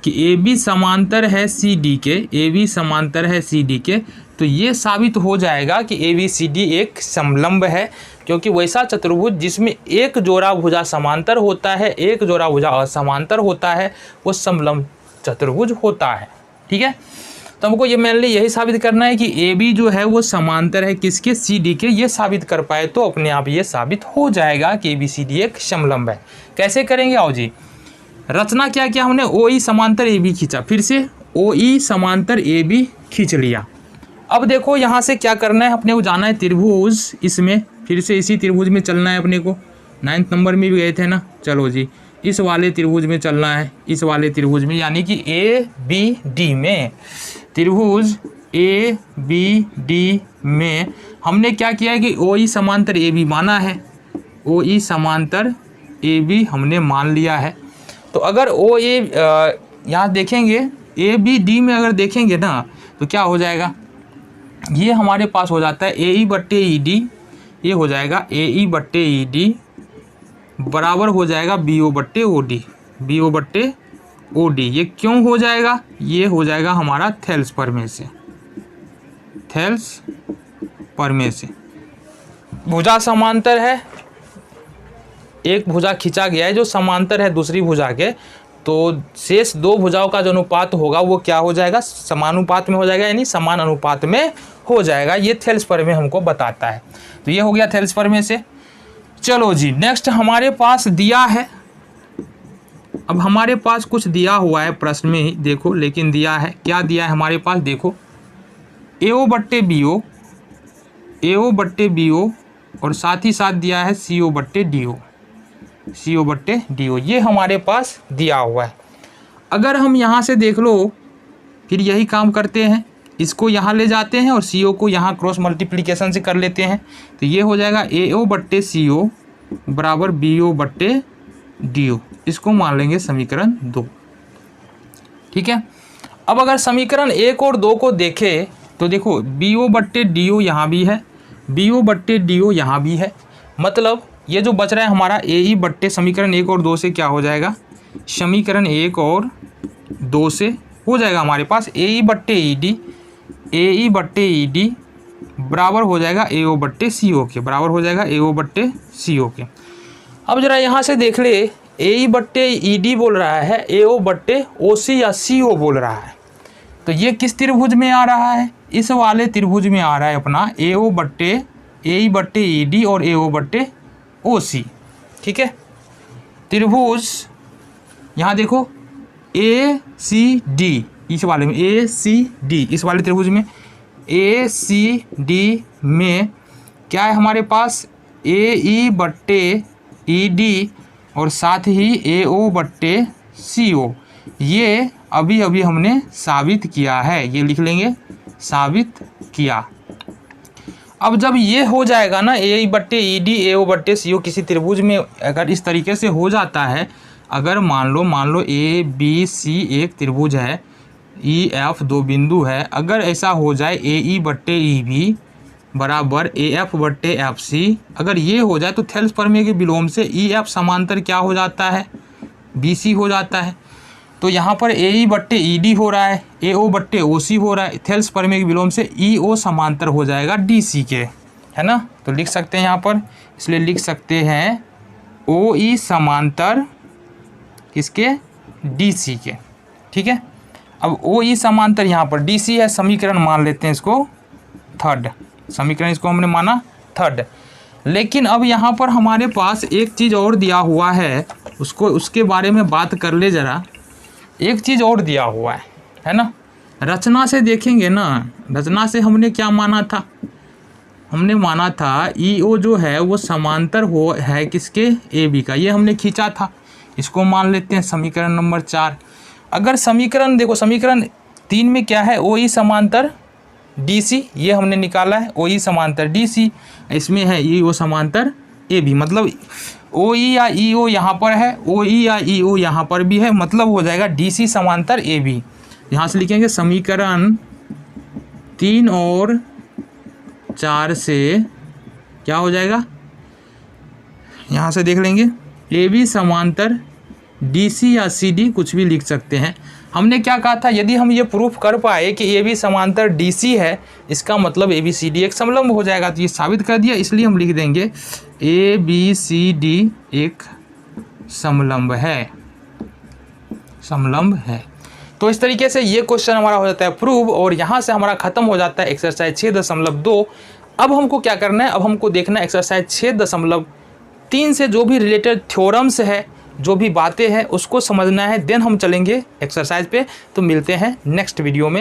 कि ए बी समांतर है सी डी के, ए बी समांतर है सी डी के, तो ये साबित हो जाएगा कि ए बी सी डी एक समलंब है, क्योंकि वैसा चतुर्भुज जिसमें एक जोड़ा भुजा समांतर होता है, एक जोड़ा भुजा असमांतर होता है, वो समलंब चतुर्भुज होता है। ठीक है, तो हमको ये मेनली यही साबित करना है कि ए बी जो है वो समांतर है किसके, सी डी के। ये साबित कर पाए तो अपने आप ये साबित हो जाएगा कि ए बी सी डी एक समलंब है। कैसे करेंगे, आओ जी, रचना क्या किया हमने, ओ ई समांतर ए बी खींचा, फिर से ओ ई समांतर ए बी खींच लिया। अब देखो यहाँ से क्या करना है, अपने को जाना है त्रिभुज, इसमें फिर से इसी त्रिभुज में चलना है अपने को। 9th नंबर में भी गए थे ना, चलो जी इस वाले त्रिभुज में चलना है, इस वाले त्रिभुज में, यानी कि ए बी डी में, त्रिभुज ए बी डी में हमने क्या किया है कि ओ ई समांतर ए बी माना है, ओ ई समांतर ए बी हमने मान लिया है। तो अगर ओ ए यहाँ देखेंगे ए बी डी में अगर देखेंगे ना, तो क्या हो जाएगा, ये हमारे पास हो जाता है ए ई बट्टे ई डी, ये हो जाएगा ए ई बट्टे ई डी बराबर हो जाएगा बी ओ बट्टे ओ डी, बी ओ बट्टे ओ डी। ये क्यों हो जाएगा, ये हो जाएगा हमारा थेल्स प्रमेय से, थेल्स प्रमेय से। भुजा समांतर है, एक भुजा खींचा गया है जो समांतर है दूसरी भुजा के, तो शेष दो भुजाओं का जो अनुपात होगा वो क्या हो जाएगा, समानुपात में हो जाएगा, यानी समान अनुपात में हो जाएगा। ये थेल्स प्रमेय हमको बताता है। तो ये हो गया थेल्स प्रमेय से। चलो जी नेक्स्ट हमारे पास दिया है, अब हमारे पास कुछ दिया हुआ है प्रश्न में ही देखो, लेकिन दिया है क्या, दिया है हमारे पास देखो ए ओ बट्टे बी ओ, ए ओ बट्टे बी ओ और साथ ही साथ दिया है सी ओ बट्टे डी ओ, सी ओ बट्टे डी ओ, ये हमारे पास दिया हुआ है। अगर हम यहाँ से देख लो, फिर यही काम करते हैं, इसको यहाँ ले जाते हैं और सी ओ को यहाँ क्रॉस मल्टीप्लिकेशन से कर लेते हैं। तो ये हो जाएगा ए ओ बट्टे सी ओ बराबर बी ओ बट्टे डी ओ, इसको मान लेंगे समीकरण 2। ठीक है। अब अगर समीकरण 1 और 2 को देखें तो देखो BO/DO यहाँ भी है, BO/DO यहाँ भी है, मतलब ये जो बच रहा है हमारा AE बट्टे समीकरण 1 और 2 से क्या हो जाएगा, समीकरण 1 और 2 से हो जाएगा हमारे पास AE/ED, AE/ED बराबर हो जाएगा AO/CO के, बराबर हो जाएगा AO/CO के। अब जरा यहाँ से देख ले, AE/ED बोल रहा है, AO/OC या CO बोल रहा है, तो ये किस त्रिभुज में आ रहा है, इस वाले त्रिभुज में आ रहा है अपना AE/ED और AO/OC, ठीक है। त्रिभुज यहाँ देखो ACD, इस वाले में ACD, इस वाले त्रिभुज में ACD में क्या है हमारे पास AE/ED और साथ ही AO/CO, ये अभी अभी हमने साबित किया है, ये लिख लेंगे साबित किया। अब जब ये हो जाएगा ना AE/ED AO/CO किसी त्रिभुज में अगर इस तरीके से हो जाता है, अगर मान लो ABC एक त्रिभुज है, EF 2 बिंदु है, अगर ऐसा हो जाए AE/EB बराबर AF/FC, अगर ये हो जाए तो थेल्स प्रमेय के विलोम से EF समांतर क्या हो जाता है, BC हो जाता है। तो यहाँ पर AE/ED हो रहा है, AO/OC हो रहा है, थेल्स प्रमेय के विलोम से EO समांतर हो जाएगा DC के, है ना। तो लिख सकते हैं यहाँ पर, इसलिए लिख सकते हैं OE समांतर किसके, DC के, ठीक है। अब OE समांतर यहाँ पर DC है, समीकरण मान लेते हैं इसको थर्ड, समीकरण इसको हमने माना थर्ड। लेकिन अब यहाँ पर हमारे पास एक चीज़ और दिया हुआ है, उसके बारे में बात कर ले जरा। एक चीज़ और दिया हुआ है ना, रचना से देखेंगे ना, रचना से हमने क्या माना था, हमने माना था EO जो है वो समांतर है किसके, AB का, ये हमने खींचा था, इसको मान लेते हैं समीकरण नंबर 4। अगर समीकरण देखो, समीकरण 3 में क्या है, OE समांतर DC, ये हमने निकाला है OE समांतर DC, इसमें है EO समांतर AB, मतलब OE या EO यहाँ पर है, OE या EO यहाँ पर भी है, मतलब हो जाएगा DC समांतर AB। यहाँ से लिखेंगे समीकरण 3 और 4 से क्या हो जाएगा, यहाँ से देख लेंगे AB समांतर DC या CD, कुछ भी लिख सकते हैं। हमने क्या कहा था, यदि हम ये प्रूफ कर पाए कि AB समांतर DC है, इसका मतलब ABCD एक समलंब हो जाएगा, तो ये साबित कर दिया, इसलिए हम लिख देंगे ABCD एक समलंब है, समलंब है। तो इस तरीके से ये क्वेश्चन हमारा हो जाता है प्रूव, और यहाँ से हमारा खत्म हो जाता है एक्सरसाइज 6.2। अब हमको क्या करना है, अब हमको देखना है एक्सरसाइज 6.3 से जो भी रिलेटेड थ्योरम्स है, जो भी बातें हैं उसको समझना है, देन हम चलेंगे एक्सरसाइज पे। तो मिलते हैं नेक्स्ट वीडियो में।